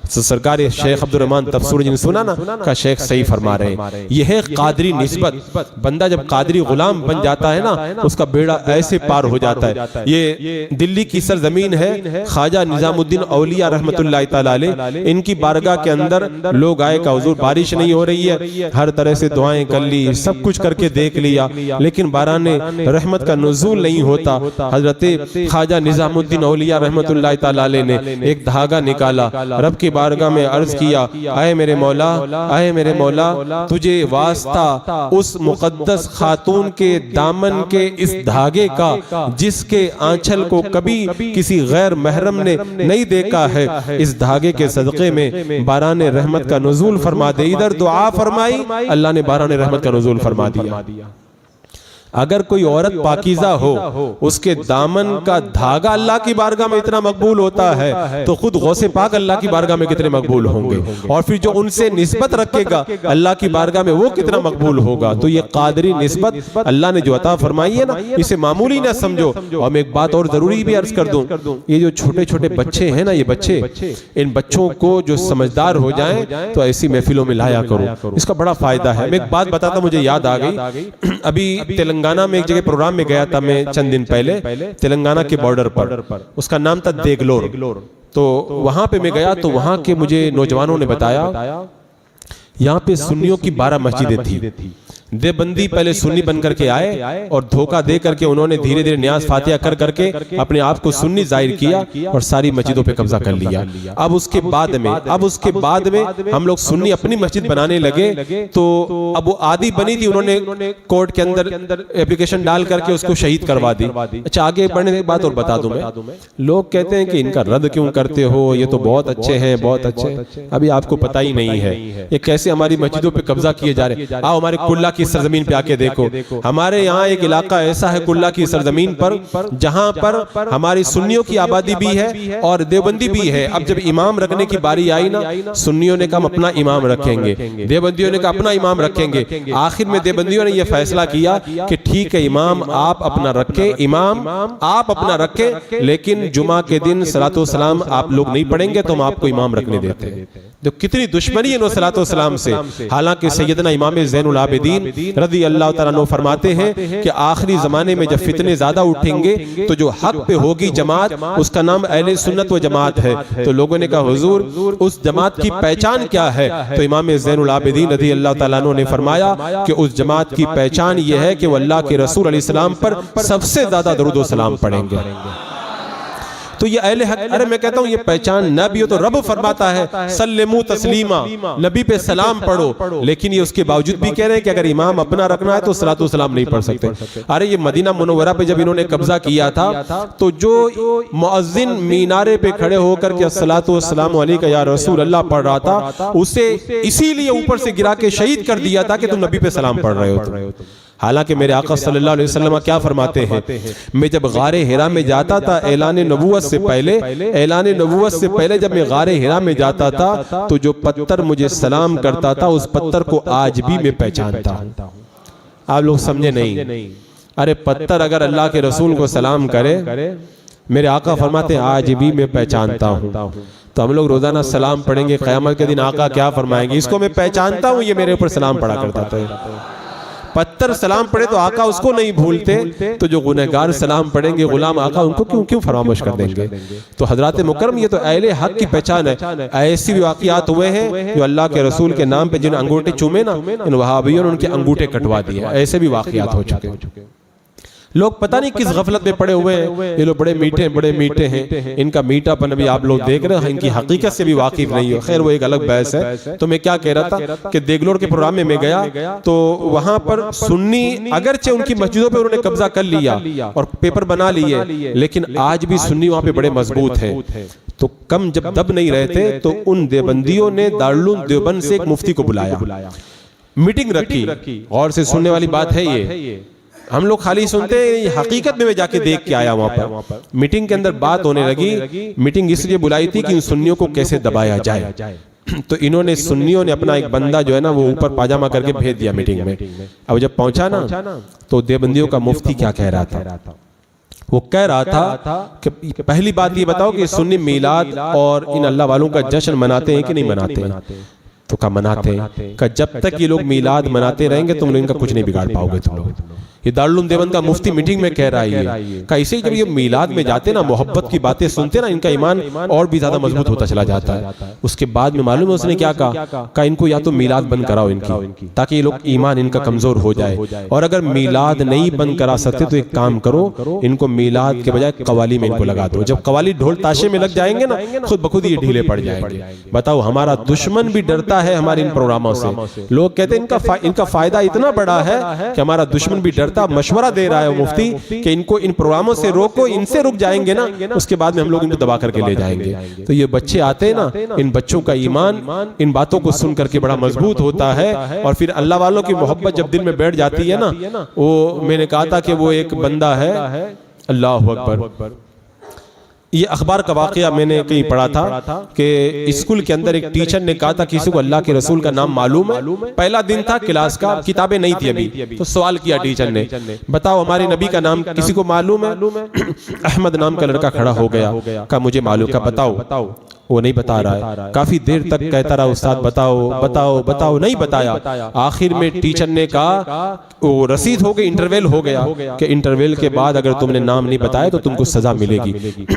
सरकार शेख अब्दुल रहमान तफसीर जिन सुना ना, का शेख सही फरमा रहे हैं, यह है कादरी निस्बत। बंदा जब कादरी गुलाम बन जाता है ना, उसका बेड़ा ऐसे पार हो जाता है। ये दिल्ली की सरजमीन है, ख्वाजा निजामुद्दीन औलिया रहमतुल्लाह तआला अलैह, इनकी बारगाह के अंदर लोग आए का हुजूर बारिश नहीं हो रही है, हर तरह से दुआएं कर ली, सब कुछ करके देख लिया, लेकिन बाराने रहमत का नुज़ूल नहीं होता। हजरत ख्वाजा निजामुद्दीन औलिया रहमतुल्लाह तआला अलैह ने एक धागा निकाला, रब की बारगाह में अर्ज किया, आए मेरे मौला, आए मेरे मौला, तुझे वास्ता उस मुकद्दस खातून के दामन के इस धागे का जिसके आंचल को कभी किसी गैर महरम ने नहीं देखा है, इस धागे के सदक़े में बाराने रहमत का नुज़ूल फरमा दे। इधर दुआ फरमाई, अल्लाह ने बाराने रहमत का नुज़ूल फरमा दिया। अगर कोई औरत पाकीज़ा हो, उसके दामन का धागा अल्लाह की बारगाह में इतना मकबूल होता है, तो खुद गौसे पाक अल्लाह की बारगाह में कितने मकबूल होंगे, और फिर जो उनसे निस्बत रखेगा अल्लाह की बारगाह में वो कितना मकबूल होगा। तो ये कादरी निस्बत अल्लाह ने जो अता फरमाई है ना, इसे मामूली ना समझो। और मैं एक बात और जरूरी भी अर्ज कर दूं, ये जो छोटे छोटे बच्चे हैं ना, ये बच्चे, इन बच्चों को जो समझदार हो जाएं तो ऐसी महफिलों में लाया करो, इसका बड़ा फायदा है। मैं एक बात बताता, मुझे याद आ गई, अभी तेलंगाना में एक जगह प्रोग्राम में गया था मैं चंद दिन पहले, तेलंगाना के बॉर्डर पर, उसका नाम था देगलोर। तो वहां पे मैं गया तो वहां के मुझे नौजवानों ने बताया यहाँ पे सुन्नियों की 12 मस्जिदें थी। देवबंदी पहले सुन्नी बन करके आए और धोखा दे करके उन्होंने धीरे धीरे न्याज फातिहा कर करके अपने आप को सुन्नी जाहिर किया और सारी मस्जिदों पे कब्जा कर लिया। अब उसके बाद में हम लोग सुन्नी अपनी मस्जिद बनाने लगे, तो अब वो आदि बनी थी, उन्होंने कोर्ट के अंदर एप्लीकेशन डाल करके उसको शहीद करवा दी। अच्छा, आगे बढ़ने के बाद और बता दूं मैं, लोग कहते हैं कि इनका रद्द क्यों करते हो, ये तो बहुत अच्छे हैं, बहुत अच्छे। अभी आपको पता ही नहीं है ये कैसे हमारी मस्जिदों पे कब्जा किए जा रहे हैं। आओ हमारे कुल्ला की सरजमीन पे आके देखो, हमारे यहाँ एक इलाका ऐसा है कुल्ला की सरजमीन पर जहां पर हमारी सुन्नियों की आबादी भी है और देवबंदी भी है। अब जब इमाम रखने की बारी आई ना, सुन्नियों ने कहा हम अपना इमाम रखेंगे, देवबंदियों ने कहा अपना इमाम रखेंगे। आखिर में देवबंदियों ने यह फैसला किया कि ठीक है, इमाम आप अपना रखें, इमाम आप अपना रखें, लेकिन जुमा के दिन सलातो सलाम आप लोग नहीं पढ़ेंगे तो हम आपको इमाम रखने देते हैं। तो कितनी दुश्मनी है सलातो सलाम से। हालांकि सैयदना इमाम ज़ैनुल आबिदीन रज़ी अल्लाह तआला अन्हु फरमाते हैं कि आखिरी जमाने में जब फितने ज्यादा उठेंगे तो जो हक पे होगी जमात, उसका नाम अहले सुन्नत व जमात है। तो लोगों ने कहा हुजूर उस जमात की पहचान क्या है? तो इमाम ज़ैनुल आबिदीन रज़ी अल्लाह तआला अन्हु ने फरमाया कि उस जमात की पहचान यह है कि वो अल्लाह के रसूल अलैहिस्सलाम पर सबसे ज्यादा दरूद व सलाम पढ़ेंगे। तो ये अहले हक, अरे मैं कहता हूँ ये पहचान न भी हो तो रब फरमाता है सल्लिमू तस्लीमा, नबी पे सलाम पढ़ो, लेकिन ये उसके बावजूद भी कह रहे हैं कि अगर इमाम अपना रखना है तो सलातो सलाम नहीं पढ़ सकते। अरे ये मदीना मुनव्वरा पे जब इन्होंने कब्जा किया था तो जो मुअज्जिन मीनारे पे खड़े होकर के अस्सलातु वस्सलामु अलैका या रसूल अल्लाह पढ़ रहा था, उसे इसीलिए ऊपर से गिरा के शहीद कर दिया था कि तुम नबी पे सलाम पढ़ रहे हो। हालांकि मेरे आका सल्लल्लाहु अलैहि वसल्लम क्या फरमाते हैं, मैं जब गारे हिरा में जाता था ऐलान नबूवत से पहले जब मैं गारे हिरा में जाता था तो जो पत्थर मुझे सलाम करता था उस पत्थर को आज भी मैं पहचानता हूं। आप लोग समझे नहीं? अरे पत्थर अगर अल्लाह के रसूल को सलाम करे, मेरे आका फरमाते हैं आज भी मैं पहचानता हूं। तो हम लोग रोजाना सलाम पढ़ेंगे, क़यामत के दिन आका क्या फरमाएंगे, इसको मैं पहचानता हूं, ये मेरे ऊपर सलाम पढ़ा करता था। पत्थर सलाम पढ़े तो आका उसको नहीं भूलते, तो जो गुनहगार सलाम पढ़ेंगे गुलाम आका उनको क्यों क्यों फरामोश कर देंगे। तो हजरत मुकर्रम ये तो अहले हक की पहचान है। ऐसी भी वाक़ियात हुए हैं जो अल्लाह के रसूल के नाम पे जिन अंगूठे चूमे ना, इन वहाबियों ने उनके अंगूठे कटवा दिए। ऐसे भी वाक़ियात हो चुके हैं। लोग पता नहीं किस गफलत में पड़े हुए हैं। ये लोग बड़े मीठे हैं, इनका मीठापन अभी आप लोग देख रहे हैं, इनकी हकीकत से भी वाकिफ नहीं हो। खैर वो एक अलग बहस है। तो मैं क्या कह रहा था कि देगलोर के प्रोग्राम में मैं गया तो वहां पर सुन्नी अगरचे उनकी मस्जिदों पे उन्होंने कब्जा कर लिया और पेपर बना लिए, लेकिन आज भी सुन्नी वहां पे बड़े मजबूत हैं। तो कम जब दब नहीं रहे थे तो उन देवबंदियों ने दारुल देवबंद से एक मुफ्ती को बुलाया, मीटिंग रखी। और से सुनने वाली बात है ये, हम लोग खाली सुनते हैं, हकीकत में मैं जाके देख के आया वहां पर। मीटिंग के अंदर बात होने लगी। मीटिंग इसलिए बुलाई थी कि इन सुन्नियों को कैसे दबाया जाए। तो इन्होंने सुन्नियों ने अपना एक बंदा जो है ना वो ऊपर पाजामा करके भेज दिया मीटिंग में। अब जब पहुंचा ना तो देवबंदियों का मुफ्ती क्या कह रहा था, वो कह रहा था कि पहली बात ये बताओ कि सुन्नी मीलाद और इन अल्लाह वालों का जश्न मनाते हैं कि नहीं मनाते हैं। तो क्या मनाते हैं? का जब तक ये लोग मीलाद मनाते रहेंगे तुम लोग इनका कुछ नहीं बिगाड़ पाओगे तुम लोग। ये दारुल देवबंद का मुफ्ती मीटिंग में कह रहा है। का इसे जब ये मीलाद में जाते ना, मोहब्बत की बातें सुनते ना, इनका ईमान और भी ज्यादा मजबूत होता चला जाता है। उसके बाद में मालूम है उसने क्या कहा, का इनको या तो मीलाद बंद कराओ इनकी, ताकि ये लोग ईमान इनका कमजोर हो जाए। और अगर मीलाद नहीं बंद करा सकते तो एक काम करो, इनको मीलाद के बजाय कवाली में इनको लगा दो। जब कवाली ढोल ताशे में लग जाएंगे ना, खुद बखुद ये ढीले पड़ जाएंगे। बताओ, हमारा दुश्मन भी डरता है हमारे इन प्रोग्रामों से। लोग कहते हैं इनका फायदा इतना बड़ा है कि हमारा दुश्मन भी डरता, मशवरा दे रहा है मुफ्ती कि इनको इन प्रोग्रामों से रोको, इनसे रुक जाएंगे ना उसके बाद में हम लोग इनको दबा करके ले जाएंगे। तो ये बच्चे आते हैं ना, इन बच्चों का ईमान इन बातों को सुन करके बड़ा मजबूत होता है। और फिर अल्लाह वालों की मोहब्बत जब दिल में बैठ जाती है ना, वो मैंने कहा था कि वो एक बंदा है, अल्लाह अकबर। ये अखबार का वाकया मैंने कहीं पढ़ा था कि स्कूल के अंदर एक टीचर ने कहा था किसी को अल्लाह के रसूल का नाम मालूम है। पहला दिन था क्लास का, किताबें नहीं थी अभी, तो सवाल किया टीचर ने, बताओ हमारे नबी का नाम किसी को मालूम है? अहमद नाम का लड़का खड़ा हो गया, कहा मुझे मालूम। का बताओ, वो नहीं बता रहा है। काफी देर तक कहता रहा, उस्ताद बताओ बताओ बताओ, नहीं बताया। आखिर में टीचर ने कहा, वो रसीद हो गई, इंटरवल हो गया कि इंटरवल के बाद अगर तुमने नाम नहीं बताया तो तुमको सजा मिलेगी।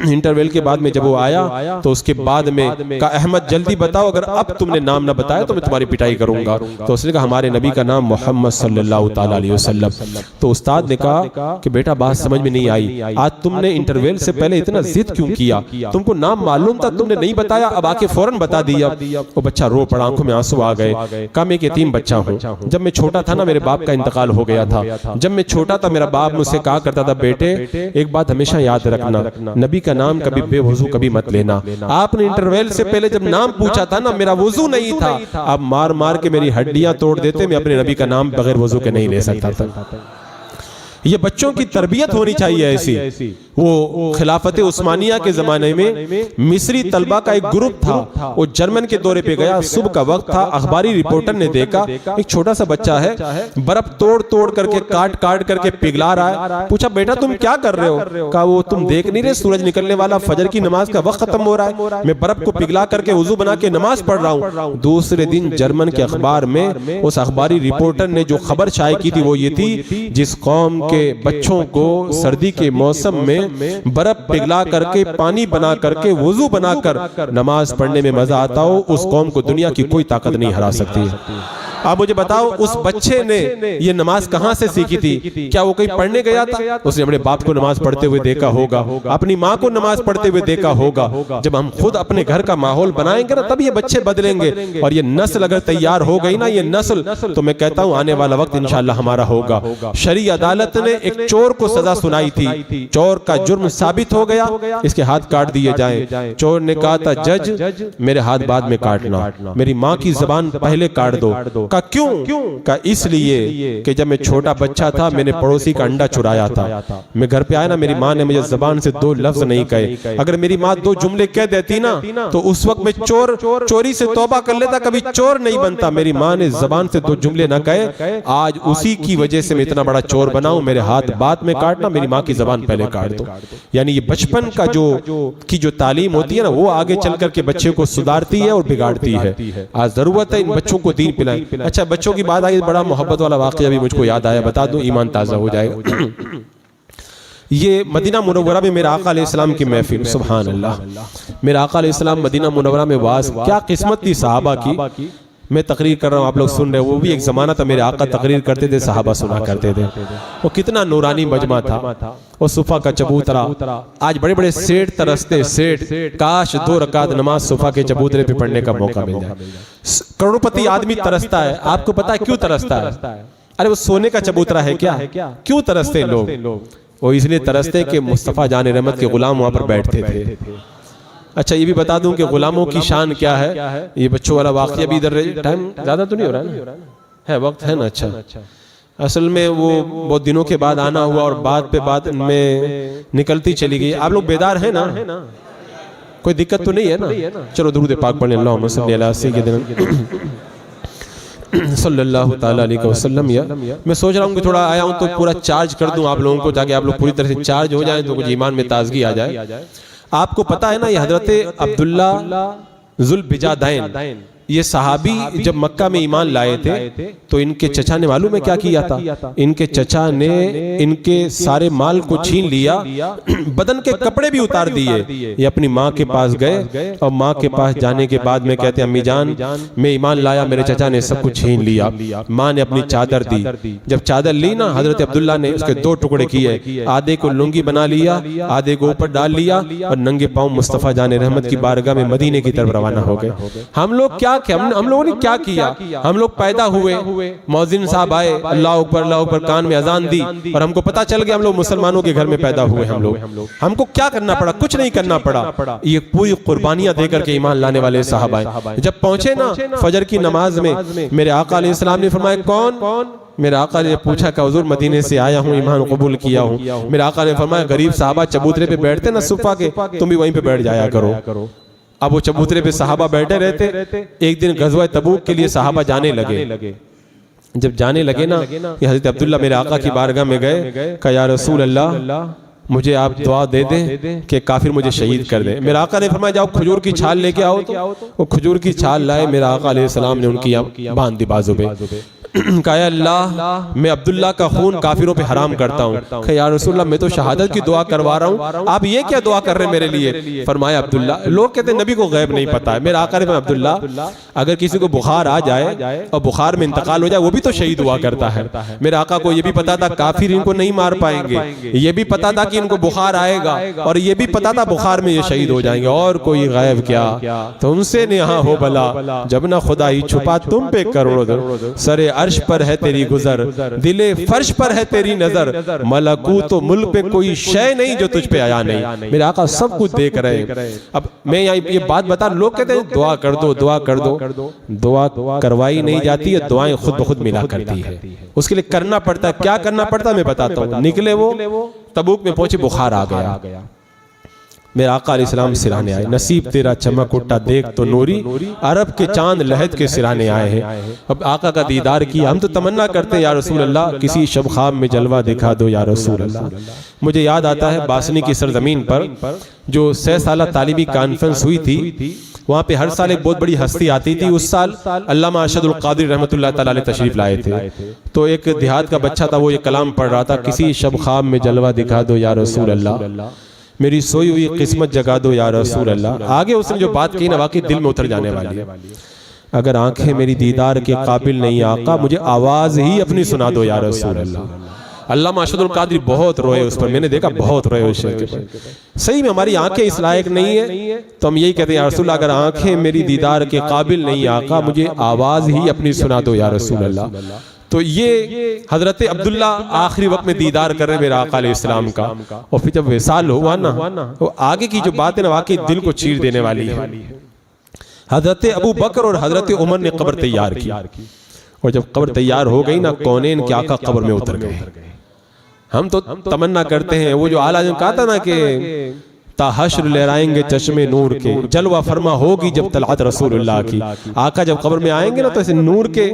इंटरवल के बाद में जब वो आया तो उसके बाद में कहा, अहमद जल्दी बताओ, अगर अब तुमने नाम ना बताया तो मैं तुम्हारी पिटाई करूंगा। तो उसने कहा, हमारे नबी का नाम मोहम्मद सल्लल्लाहु तआला अलैहि वसल्लम। तो उस्ताद ने कहा कि बेटा बात समझ में नहीं आई, आज तुमने इंटरवल से पहले इतना जिद क्यों किया? तुमको नाम मालूम था, तुमने नहीं बताया, अब आके फौरन बता दिया। वो बच्चा रो पड़ा, आंखों में आंसू आ गए। कहा, मैं एक यतीम बच्चा हूँ, जब मैं छोटा था ना मेरे बाप का इंतकाल हो गया था। जब मैं छोटा था मेरा बाप मुझसे कहा करता था, बेटे एक बात हमेशा याद रखना, नबी का नाम कभी बेवजू कभी मत लेना। आपने इंटरवल से पहले जब नाम पूछा था ना, मेरा वजू नहीं था, आप मार मार के मेरी हड्डियां तोड़ देते, मैं अपने नबी का नाम बगैर वजू के नहीं ले सकता था। ये बच्चों की तरबियत होनी चाहिए ऐसी। वो खिलाफत उस्मानिया के जमाने में मिस्री तलबा का एक ग्रुप था, वो जर्मन के दौरे पे गया, सुबह का वक्त था। अखबारी रिपोर्टर ने देखा एक छोटा सा बच्चा है, बर्फ तोड़ तोड़ करके काट काट करके पिघला रहा है। पूछा, बेटा तुम क्या कर रहे हो? कहा, वो तुम देख नहीं रहे सूरज निकलने वाला, फजर की नमाज का वक्त खत्म हो रहा है, मैं बर्फ को पिघला करके वुजू बना के नमाज पढ़ रहा हूँ। दूसरे दिन जर्मन के अखबार में उस अखबारी रिपोर्टर ने जो खबर शाये की थी वो ये थी, जिस कौम के बच्चों को सर्दी के मौसम में बर्फ पिघला करके पानी बना करके वुजू बनाकर नमाज पढ़ने में मजा आता हो, उस कौम को दुनिया की कोई ताकत नहीं हरा सकती है। आप मुझे बताओ, उस बच्चे ने ये नमाज कहां से सीखी थी? क्या वो कहीं पढ़ने गया था? उसने अपने बाप को नमाज पढ़ते हुए देखा होगा, अपनी माँ को नमाज पढ़ते हुए देखा होगा। जब हम खुद अपने घर का माहौल बनाएंगे ना, तब ये बच्चे बदलेंगे। और ये नस्ल अगर तैयार हो गई ना, ये नस्ल, तो मैं कहता हूं आने वाला वक्त इंशाअल्लाह हमारा होगा। शरी अदालत ने एक चोर को सजा सुनाई थी, चोर का जुर्म साबित हो गया, इसके हाथ काट दिए जाएं। चोर ने कहा था, जज मेरे हाथ बाद में काटना, मेरी माँ की जबान पहले काट दो। का क्यों? का इसलिए कि जब मैं छोटा बच्चा था मैंने पड़ोसी का अंडा चुराया था। मैं घर पे आया ना, मेरी माँ ने मुझे जबान से दो लफ्ज नहीं कहे। अगर मेरी माँ दो जुमले कह देती ना, तो उस वक्त मैं चोरी से तौबा कर लेता, कभी चोर नहीं बनता। मेरी माँ ने जबान से दो जुमले ना कहे, आज उसी की वजह से मैं इतना बड़ा चोर बनाऊं। मेरे हाथ बाद में काटना, मेरी माँ की जबान पहले काट दो। यानी ये बचपन का जो तालीम होती है ना, वो आगे चल करके बच्चे को सुधारती है और बिगाड़ती है। आज जरूरत है इन बच्चों को दीन पिलाएं। अच्छा बच्चों की बात आई, बड़ा मोहब्बत वाला वाक़या भी मुझको याद आया, बता दूं, ईमान ताज़ा हो जाएगा। ये मदीना मुनव्वरा में मेरे आका अलैहिस्सलाम की महफिल, सुभान अल्लाह, मेरे आका अलैहिस्सलाम मदीना मुनव्वरा में वाज, क्या किस्मत थी सहाबा की। मैं तकरीर कर रहा हूँ, आप लोग सुन रहे हो, वो भी एक ज़माना था मेरे आका तकरीर करते थे, सहाबा सुना करते थे। वो कितना नूरानी मजमा था, वो सुफ़ा का चबूतरा। आज बड़े बड़े सेठ तरसते, सेठ, काश 2 रकात नमाज सुफ़ा के चबूतरे पे पढ़ने का मौका मिल जाए। करोड़पति आदमी तरसता है, आपको पता है क्यों तरसता है? अरे वो सोने का चबूतरा है क्या? क्यों तरसते लोग? वो इसलिए तरसते कि मुस्तफ़ा जान रहमत के गुलाम वहाँ पर बैठते थे। अच्छा ये भी बता दूं कि गुलामों की शान क्या है। ये बच्चों वाला वाक़या भी इधर, टाइम ज़्यादा तो नहीं हो रहा ना? है, वक्त है ना? अच्छा, असल में वो बहुत दिनों के बाद आना हुआ और बात पे बात में निकलती चली गई। आप लोग बेदार हैं ना? कोई दिक्कत तो नहीं है ना? चलो दुरूद पाक पढ़ लें, अल्लाहुम्मा सल्ली अला सय्यिदिना सल्लल्लाहु ताला अलैहि वसल्लम। या मैं सोच रहा हूँ कि थोड़ा आया हूँ तो पूरा चार्ज कर दूँ आप लोगों को, ताकि आप लोग पूरी तरह से चार्ज हो जाएं, तो कुछ ईमान में ताजगी आ जाए। आपको पता है ना, ये हजरत अब्दुल्ला जुल बिजादैन, ये सहाबी जब मक्का में ईमान लाए थे तो इनके चचा ने मालूम है क्या किया था? इनके चचा ने इनके सारे माल को छीन लिया, बदन के कपड़े भी उतार दिए। ये अपनी माँ के पास गए और माँ के पास जाने के बाद में कहते हैं, अम्मी जान मैं ईमान लाया, मेरे चचा ने सब कुछ छीन लिया। माँ ने अपनी चादर दी, जब चादर ली ना, हजरत अब्दुल्ला ने उसके 2 टुकड़े किए, आधे को लुंगी बना लिया, आधे को ऊपर डाल लिया और नंगे पाँव मुस्तफ़ा जान रहमत की बारगाह में मदीने की तरफ रवाना हो गए। हम लोग क्या, हम लोगों ने क्या किया? हम लोग पैदा हुए, मौज़िन साहब आए, अल्लाह अकबर अल्लाह अकबर, कान में अजान दी और हमको पता चल गया हम लोग मुसलमानों के घर में पैदा हुए। हम लोग, हमको क्या करना पड़ा? कुछ नहीं करना पड़ा। ये पूरी कुर्बानियां देकर के ईमान लाने वाले साहबा जब पहुंचे ना फजर की नमाज में, मेरे आका अलैहिस्सलाम ने फरमाया, कौन? मेरे आका ने पूछा कि हुजूर मदीने से आया हूँ, ईमान कबूल किया हूँ। मेरे आका ने फरमाया, गरीब साहबा चबूतरे पे बैठते ना सुफ़ा के, तुम भी वहीं पे बैठ जाया करो। अब वो चबूतरे पे सहाबा बैठे रहते। एक दिन गज़वा तबूक के लिए सहाबा जाने लगे। जब जाने लगे ना, ये हज़रत अब्दुल्ला मेरे आका की बारगाह में गए, कहा या रसूल अल्लाह मुझे आप दुआ दे दें कि काफिर मुझे शहीद कर दे। मेरे आका ने फरमाया, जाओ खजूर की छाल लेके आओ। तो वो खजूर की छाल लाए, मेरा आका अलैहिस्सलाम ने उनकी बांध दी बाजू पे। कहा अल्लाह मैं अब्दुल्ला का खून काफिरों पे हराम करता हूँ। या रसूलल्लाह मैं तो शहादत की दुआ करवा रहा हूँ, आप ये क्या दुआ कर रहे हैं मेरे लिए? फरमाया अब्दुल्ला, लोग कहते हैं नबी को गैब नहीं पता है। मेरा आका ने फरमाया, अब्दुल्ला अगर किसी को बुखार आ जाए और बुखार में इंतकाल हो जाए, वो भी तो शहीद हुआ करता है। मेरे आका को ये भी पता था काफिर इनको नहीं मार पाएंगे, ये भी पता था कि इनको बुखार आएगा, और ये भी पता था बुखार में ये शहीद हो जाएंगे, और कोई गैब क्या? तुमसे यहाँ हो भला, जब ना खुदा ही छुपा तुम पे करोड़ों, सरे अर्श पर है तेरी गुजर, दिले फर्श पर है तेरी नजर, मलकूत तो मुल्क पे कोई शय नहीं जो तुझ पे आया नहीं। मेरे आका सब कुछ देख रहे हैं। अब मैं यहाँ ये बात बता, लोग कहते हैं दुआ कर दो, दुआ कर दो। दुआ करवाई नहीं जाती है, दुआएं खुद ब खुद मिला करती है। उसके लिए करना पड़ता है। क्या करना पड़ता है मैं बताता हूँ। निकले वो तबूक में पहुंचे, बुखार आ गया। मेरे आका अलैहिस्सलाम सिराने आए, नसीब तेरा चमक उठा देख तो नूरी, अरब के चांद लहद के सिराने आए हैं। अब आका का दीदार किया। हम तो तमन्ना करते हैं या रसूल अल्लाह किसी शब ख्वाब में जलवा दिखा दो या रसूल अल्लाह। मुझे याद आता है बासनी की सरजमीन पर जो 6 साला तालिबी कॉन्फ्रेंस हुई थी, वहाँ पे हर साल एक बहुत बड़ी हस्ती आती थी। उस साल अल्लामा अरशदुल कादिर रहमतुल्लाह तआला अलैह तशरीफ लाए थे। तो एक देहात का बच्चा था, वो ये कलाम पढ़ रहा था, किसी शब ख्वाब में जलवा दिखा दो या रसूल अल्लाह, मेरी सोई हुई किस्मत जगा दो या रसूल अल्लाह। आगे उसने जो बात कही ना, वाकई दिल में उतर जाने वाली है। अगर आंखें मेरी दीदार के काबिल नहीं आका, मुझे आवाज ही अपनी सुना दो या रसूल अल्लाह। अल्लामा अरशदुल कादिर बहुत रोए उस पर, मैंने देखा बहुत रोए उस शेर के पर। सही में हमारी आंखें इस लायक नहीं है, तो हम यही कहते हैं या रसूल अगर आंखें मेरी दीदार के काबिल नहीं आका, मुझे आवाज ही अपनी सुना दो या रसूल अल्लाह। तो ये हजरत अब्दुल्ला आखिरी वक्त में दीदार कर रहे मेरे आका अलैहिस्सलाम का। और फिर जब विसाल हुआ ना, तो आगे की जो बात है ना, वाकई दिल को चीर देने वाली है। हजरत अबू बकर और हजरत उमर ने कब्र तैयार की, और जब कब्र तैयार हो गई ना, कौनैन के आका कब्र में उतर गए। हम तो तमन्ना करते हैं, वो जो आला ने कहा था ना कि ताहश्र लहराएंगे चश्मे नूर के, जलवा फरमा होगी जब तलअत रसूलुल्लाह की। आका जब कब्र में आएंगे ना, तो ऐसे नूर के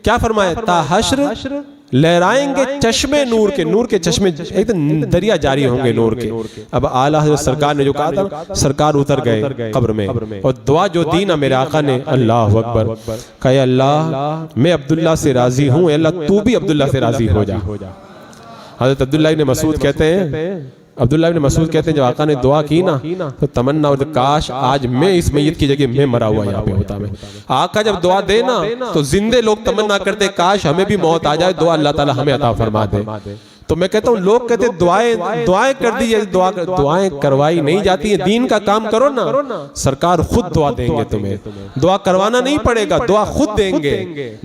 क्या फरमाया, ताहश्र लहराएंगे चश्मे नूर के चश्मे एकदम दरिया जारी होंगे नूर के। अब आला हज़रत सरकार ने जो कहा था, सरकार उतर गए कब्र में और दुआ जो दी ना मेरे आका ने, अल्लाह अकबर, कहे अल्लाह मैं अब्दुल्ला से राजी हूँ, अल्लाह तू भी अब्दुल्ला से राजी हो जा। हज़रत अब्दुल्ला इब्न मसूद कहते हैं, अब्दुल्ला इब्न मसूद कहते हैं जब आका ने दुआ की ना तो तमन्ना और काश आज मैं इस मैयत की जगह मैं मरा हुआ यहाँ पे होता। मैं आका जब दुआ दे ना तो जिंदे लोग तमन्ना करते काश हमें भी मौत आ जाए, दुआ अल्लाह ताला हमें अता फरमा दे। तो मैं कहता हूँ लोग कहते दुआएं कर दी, दुआएं करवाई नहीं जाती है। दीन का काम करो ना, सरकार खुद दुआ देंगे तुम्हें, दुआ करवाना नहीं पड़ेगा, दुआ खुद देंगे।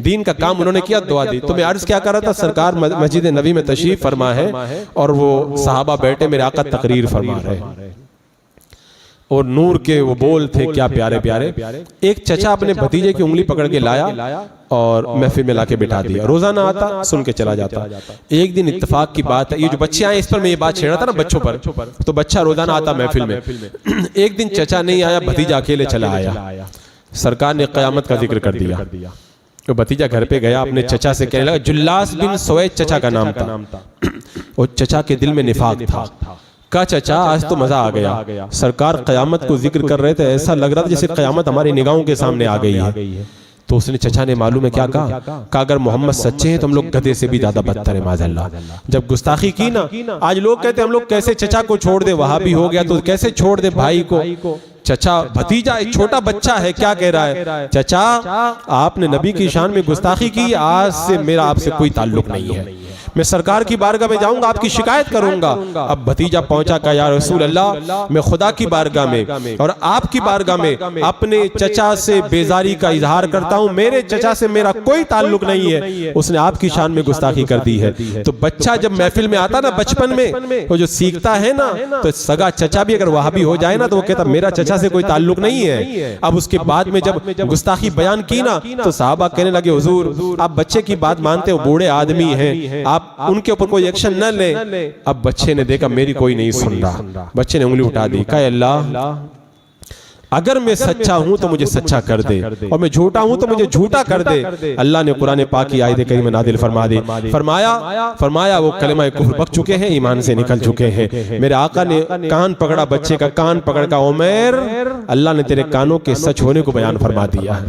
दीन का काम उन्होंने किया, दुआ दी। तो मैं अर्ज क्या कर रहा था, सरकार मस्जिद नबी में तशरीफ फरमा है और वो सहाबा बैठे मेरे आका तकरीर फरमा रहे और नूर के वो बोल थे क्या प्यारे प्यारे। एक चचा अपने भतीजे की उंगली पकड़ के लाया और महफिल में लाके बिठा दिया। रोजाना आता, सुन के चला जाता। एक दिन इत्तेफाक की बात है, ये जो बच्चे आए इस पर मैं ये बात छेड़ा था ना बच्चों पर, तो बच्चा रोजाना आता महफिल में। एक दिन चचा नहीं आया, भतीजा अकेले चला आया। सरकार ने क़यामत का जिक्र कर दिया। तो भतीजा घर पे गया, अपने चचा से कहने लगा, जुल्लास बिन सुवैद चचा का नाम था, और चचा के दिल में निफाक था। का चचा आज तो मजा आ गया, सरकार क़यामत को जिक्र कर रहे थे, ऐसा लग रहा था जैसे क़यामत हमारी निगाहों के सामने आ गई है। तो उसने चचा ने मालूम है क्या कहा, अगर मोहम्मद सच्चे हैं तो हम लोग गधे से भी ज्यादा बदतर है माज़अल्लाह। जब गुस्ताखी की ना, आज लोग कहते हैं हम लोग कैसे चचा को छोड़ दे, वहां भी हो गया तो कैसे छोड़ दे भाई को। चचा, भतीजा एक छोटा बच्चा है, क्या कह रहा है, चचा आपने नबी की शान में गुस्ताखी की, आज से मेरा आपसे कोई ताल्लुक नहीं है, मैं सरकार की बारगाह में जाऊंगा, आपकी शिकायत करूंगा। अब भतीजा पहुंचा, कहा या रसूल अल्लाह मैं खुदा की बारगाह में और आपकी बारगाह में अपने चचा से बेजारी का इजहार करता हूं, मेरे चचा से मेरा कोई ताल्लुक नहीं है, उसने आपकी शान में गुस्ताखी कर दी है। तो बच्चा जब महफिल में आता ना बचपन में, तो जो सीखता है ना, तो सगा चचा भी अगर वहां भी हो जाए ना तो वो कहता मेरा चचा से कोई ताल्लुक नहीं है। अब उसके बाद में जब गुस्ताखी बयान की ना तो साहबा कहने लगे हुजूर आप बच्चे की बात मानते हो, बूढ़े आदमी हैं, आप उनके ऊपर कोई एक्शन न ले। अब बच्चे ने देखा मेरी कोई नहीं सुन रहा, बच्चे ने उंगली उठा दी, कहा अल्लाह अगर मैं सच्चा हूं तो मुझे सच्चा कर दे और मैं झूठा हूं तो मुझे झूठा कर दे। अल्लाह ने कुरान पाक की आयत करीम नादिल फरमा दी, फरमाया वो कलमा कुफ्र बक चुके हैं, ईमान से निकल चुके हैं। मेरे आका ने कान पकड़ा, बच्चे का कान पकड़ का, उमर अल्लाह ने तेरे कानों के सच होने को बयान फरमा दिया।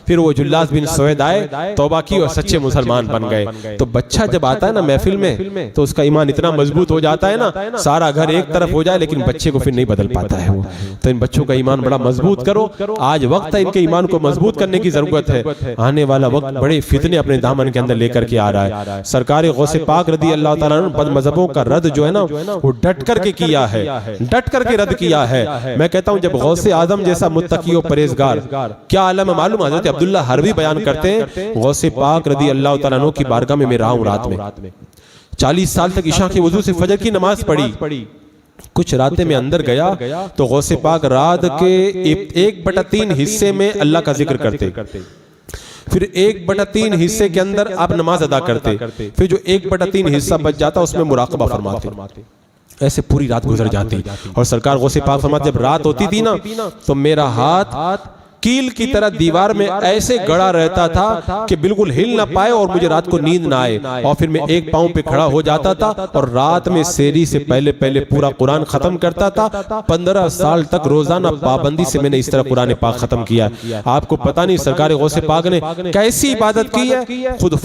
फिर वो जुल्लास बिन सुवैद आए, तौबा की और सच्चे मुसलमान बन गए। तो बच्चा जब आता है ना महफिल में तो उसका ईमान इतना मजबूत हो जाता है ना, सारा घर एक तरफ हो जाए लेकिन बच्चे को फिर नहीं बदल पाता है वो। तो इन बच्चों का ईमान बड़ा मजबूत करो, आज वक्त है इनके ईमान को मजबूत करने की जरूरत है। आने वाला वक्त बड़े फितने अपने दामन के अंदर लेकर के आ रहा है। सरकार गौसे पाक रदी अल्लाह ताला ने बद मजहबों का रद्द जो है ना वो डट करके किया है, डट करके रद्द किया है। मैं कहता हूँ जब गौसे आजम जैसा मुत्तकी और परहेजगार, क्या आलम मालूम, हज़रत अब्दुल्ला हरवी बयान करते हैं गौसे पाक रदी अल्लाह ताला अन्हु की बारगाह में मैं रहा हूं रात में 40 साल तक ईशा के वजू से फजर की नमाज पढ़ी। कुछ रातें में अंदर गया तो गौसे पाक रात के 1/3 हिस्से में अल्लाह का जिक्र करते, फिर 1/3 हिस्से के अंदर आप नमाज अदा करते, फिर जो 1/3 हिस्सा बच जाता उसमें मुराकबा फरमाते। ऐसे पूरी रात गुजर जाती और सरकार गौसे पाक फरमाते जब रात होती थी ना तो मेरा हाथ कील की तरह दीवार में ऐसे गड़ा रहता था कि बिल्कुल हिल ना पाए और मुझे रात को नींद ना आए, और फिर मैं एक पांव पे खड़ा हो जाता था और रात में सेरी से पहले पहले पूरा कुरान खत्म करता था। 15 साल तक रोजाना पाबंदी से मैंने इस तरह कुरान पाक खत्म किया। आपको पता नहीं सरकार गौसे पाक ने कैसी इबादत की है। खुद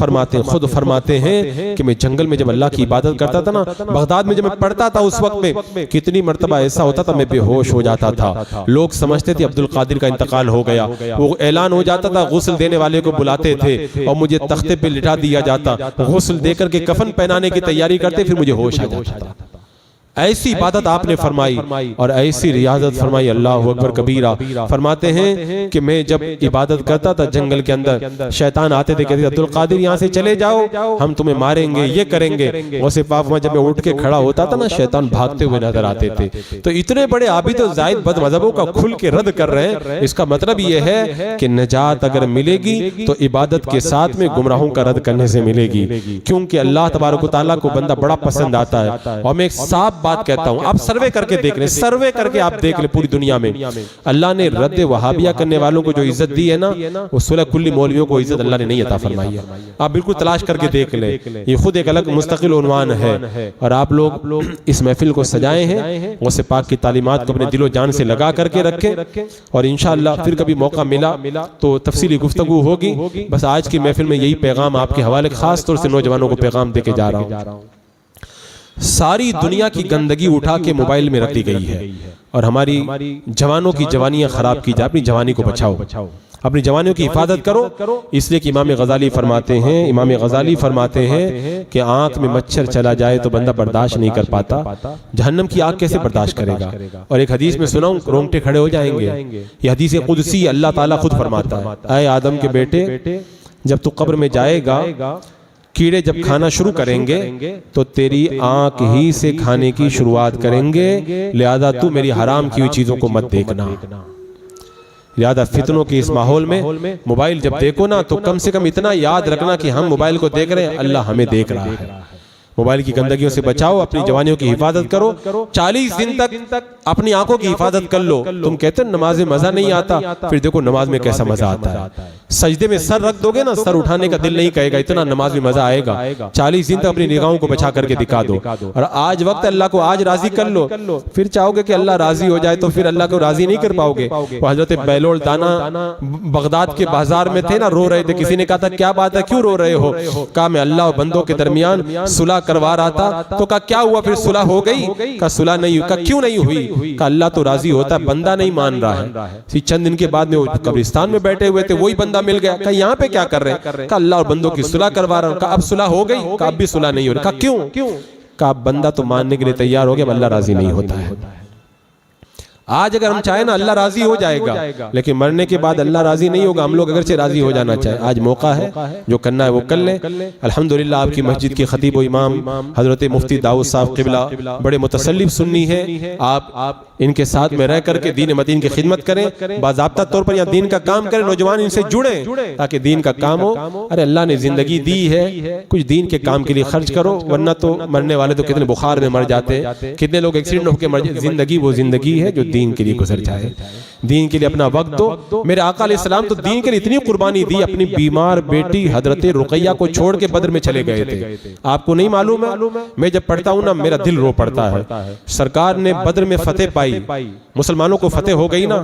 फरमाते हैं कि मैं जंगल में जब अल्लाह की इबादत करता था ना, बगदाद में जब मैं पढ़ता था उस वक्त में कितनी मरतबा ऐसा होता था मैं बेहोश हो जाता था। लोग समझते थे अब्दुल कादिर का इंतकाल हो गया, वो ऐलान हो जाता था, गुस्ल देने वाले को बुलाते थे और मुझे तख्ते पे लिटा दिया जाता, गुस्ल देकर के कफन पहनाने की तैयारी करते, फिर मुझे होश आ जाता था। ऐसी इबादत आपने फरमाई और ऐसी रियाजत फरमाई, अल्लाह अकबर कबीरा। फरमाते हैं कि मैं जब इबादत करता था जंगल के अंदर शैतान आते थे, कहते अब्दुल कादिर यहाँ से चले जाओ, हम तुम्हें मारेंगे, ये करेंगे। वैसे पाक में जब मैं उठ के खड़ा होता था ना शैतान भागते हुए नजर आते थे। तो इतने बड़े आबिद और जायद बद मजहबों का खुल के रद्द कर रहे हैं। इसका मतलब ये है कि नजात अगर मिलेगी तो इबादत के साथ में गुमराहों का रद्द करने से मिलेगी, क्योंकि अल्लाह तबारक व तआला को बंदा बड़ा पसंद आता है। और मैं एक साफ बात कहता हूं, आप सर्वे करके देख लें, सर्वे करके आप देख लें पूरी दुनिया में अल्लाह ने रद्द वहाबिया करने वालों को जो इज्जत दी है ना, वो सुलह कुल्ली मौलवियों को इज्जत अल्लाह ने नहीं अता फरमाई है। आप बिल्कुल तलाश करके देख लें, ये खुद एक अलग मुस्तकिल उन्वान है। और आप लोग इस महफिल को सजाए हैं, गौसे पाक की तालीमात को अपने दिलो जान से लगा करके रखें, और इंशाअल्लाह फिर कभी मौका मिला तो तफसीली गुफ्तगू होगी। बस आज की महफिल में यही पैगाम आपके हवाले खास तौर से नौजवानों को पैगाम देके जा रहा हूँ। सारी दुनिया की गंदगी उठा के मोबाइल में रख दी गई है, और हमारी जवानों की जवानियां खराब की जा। अपनी जवानी को बचाओ, अपनी जवानियों की हिफाजत करो। इसलिए कि इमाम गजाली फरमाते हैं कि आंख में मच्छर चला जाए तो बंदा बर्दाश्त नहीं कर पाता, जहन्नम की आग कैसे बर्दाश्त करेगा। और एक हदीस में सुनाऊं, रोंगटे खड़े हो जाएंगे। ये हदीस कुदसी अल्लाह ताला खुद फरमाता है, ऐ आदम के बेटे, जब तू कब्र में जाएगा, कीड़े जब खाना शुरू करेंगे तो तेरी आंख ही से खाने की शुरुआत करेंगे, लिहाजा तू मेरी हराम की हुई चीजों को मत देखना। लिहाजा फितनों के इस माहौल में मोबाइल जब देखो ना, तो कम से कम इतना याद रखना कि हम मोबाइल को देख रहे हैं, अल्लाह हमें देख रहा है। मोबाइल की गंदगियों से बचाओ, अपनी जवानियों की हिफाजत करो। 40 दिन तक अपनी आंखों की हिफाजत कर लो। तुम कहते नमाज में मजा नहीं आता, फिर देखो नमाज में कैसा मजा आता है। सजदे में सर रख दोगे ना, सर उठाने का दिल नहीं कहेगा, इतना नमाज में मजा आएगा। 40 दिन तक अपनी निगाहों को बचा करके दिखा दो, और आज वक्त अल्लाह को आज राजी कर लो। फिर चाहोगे कि अल्लाह राजी हो जाए, तो फिर अल्लाह को राजी नहीं कर पाओगे। वो हजरत बैलोल दाना बगदाद के बाजार में थे ना, रो रहे थे। किसी ने कहा था क्या बात है, क्यों रो रहे हो? कहा मैं अल्लाह और बंदों के दरमियान सुलह करवा रहा था। तो कहा क्या हुआ, फिर सुलह हो गई? कहा सुलह नहीं हुई। कहा क्यों नहीं हुई? कहा अल्लाह तो राजी होता है, बंदा नहीं मान रहा है। चंद दिन के बाद में वो कब्रिस्तान में बैठे हुए थे, वही बंदा मिल गया। कहा यहाँ पे क्या कर रहे हैं? कहा अल्लाह और बंदों की सुलह करवा रहा हूं। कहा अब सुलह हो गई? कहा अब भी सुलह नहीं हो रही। कहा क्यों? कहा बंदा तो मानने के लिए तैयार हो गया, अल्लाह राजी नहीं होता है। आज अगर हम चाहें ना, अल्लाह राजी हो जाएगा, लेकिन मरने के बाद अल्लाह राजी नहीं होगा। हम लोग अगर से राजी हो जाना चाहे, आज मौका है, जो करना है वो कर लें। अल्हम्दुलिल्लाह आपकी मस्जिद के खतीब व इमाम हजरत मुफ्ती दाऊद साहब क़िबला बड़े मुतसल्लिफ सुन्नी है। आप इनके साथ में रह करके दीन मदीन की खिदमत करें, बाज़ाब्ता तौर पर यहाँ दीन का काम करें, नौजवान इनसे जुड़े ताकि दीन का काम हो। अरे अल्लाह ने जिंदगी दी है, कुछ दीन के काम के लिए खर्च करो, वरना तो मरने वाले तो कितने बुखार में मर जाते हैं, कितने लोग एक्सीडेंट होकर मर जाते। जिंदगी वो जिंदगी है जो दीन के लिए गुजर जाए। दीन के लिए अपना वक्त दो। मेरे आका अलैहिस्सलाम तो दीन के लिए इतनी कुर्बानी दी, अपनी बीमार बेटी हजरत रुकैया को छोड़ के बद्र में चले गए थे। आपको नहीं मालूम है? मैं जब पढ़ता हूँ ना, मेरा दिल रो पड़ता है। सरकार ने बद्र में फतेह पाई, मुसलमानों को फतेह हो गई ना,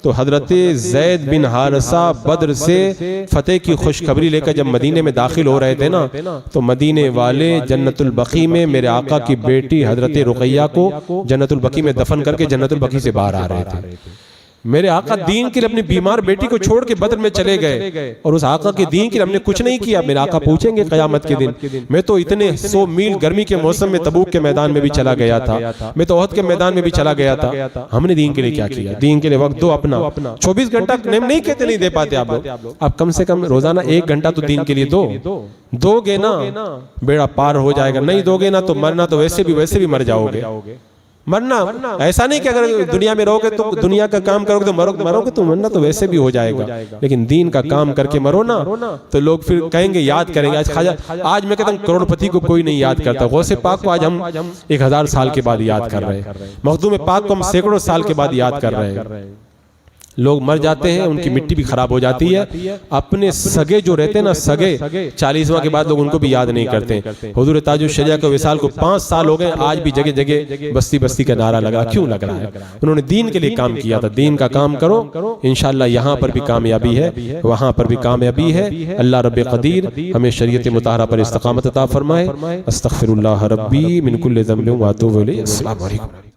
तो हजरत ज़ैद बिन हारिसा बद्र से फतेह की खुशखबरी लेकर जब मदीने में दाखिल हो रहे थे ना, तो मदीने वाले जन्नतुल बकी में मेरे आका की बेटी हजरत रुकैया को जन्नतुल बकी में दफन करके जन्नतुल बकी से बाहर आ रहे थे। मेरे आका दीन के लिए अपनी बीमार बेटी को छोड़ के बद्र में चले गए, और उस आका के दीन के लिए हमने कुछ नहीं किया। मेरे आका पूछेंगे क़यामत के दिन, मैं तो इतने 100 मील गर्मी के मौसम में तबूक के मैदान में भी चला गया था, मैं तो ओहद के मैदान में भी चला गया था, हमने दीन के लिए क्या किया? दीन के लिए वक्त दो अपना। 24 घंटा नहीं कहते नहीं दे पाते आप लोग, आप कम से कम रोजाना 1 घंटा तो दीन के लिए दोगे ना, बेड़ा पार हो जाएगा। नहीं दोगे ना तो मरना तो वैसे भी मर जाओगे। मरना ऐसा नहीं कि अगर दुनिया में रहोगे तो दुनिया का काम करोगे तो मरोगे तो मरना तो वैसे भी हो जाएगा, लेकिन दीन का काम करके मरो ना, तो लोग फिर कहेंगे, याद करेंगे। आज मैं कहता हूँ करोड़पति को कोई नहीं याद करता, गौसे पाक को आज हम 1000 साल के बाद याद कर रहे हैं, मखदूम पाक को हम सैकड़ों साल के बाद याद कर रहे हैं। लोग मर जाते हैं, उनकी मिट्टी भी खराब हो जाती है। अपने सगे जो रहते हैं ना, सगे 40वां के बाद लोग उनको भी याद नहीं करते। हुजूर ताजुश शरिया को विसाल को 5 साल हो गए, आज भी जगह जगह बस्ती बस्ती का नारा लगा। क्यों लग रहा है? उन्होंने दीन के लिए काम किया था। दीन का काम करो, इंशाअल्लाह यहाँ पर भी कामयाबी है, वहाँ पर भी कामयाबी है। अल्लाह रब्बे क़दीर हमें शरीयत मुताहरा पर इस्तिक़ामत अता फरमाए। अस्तग़फिरुल्लाह रब्बी मिन कुल्लि ज़ंबिन व अतूबु इलैहि। अस्सलामु अलैकुम।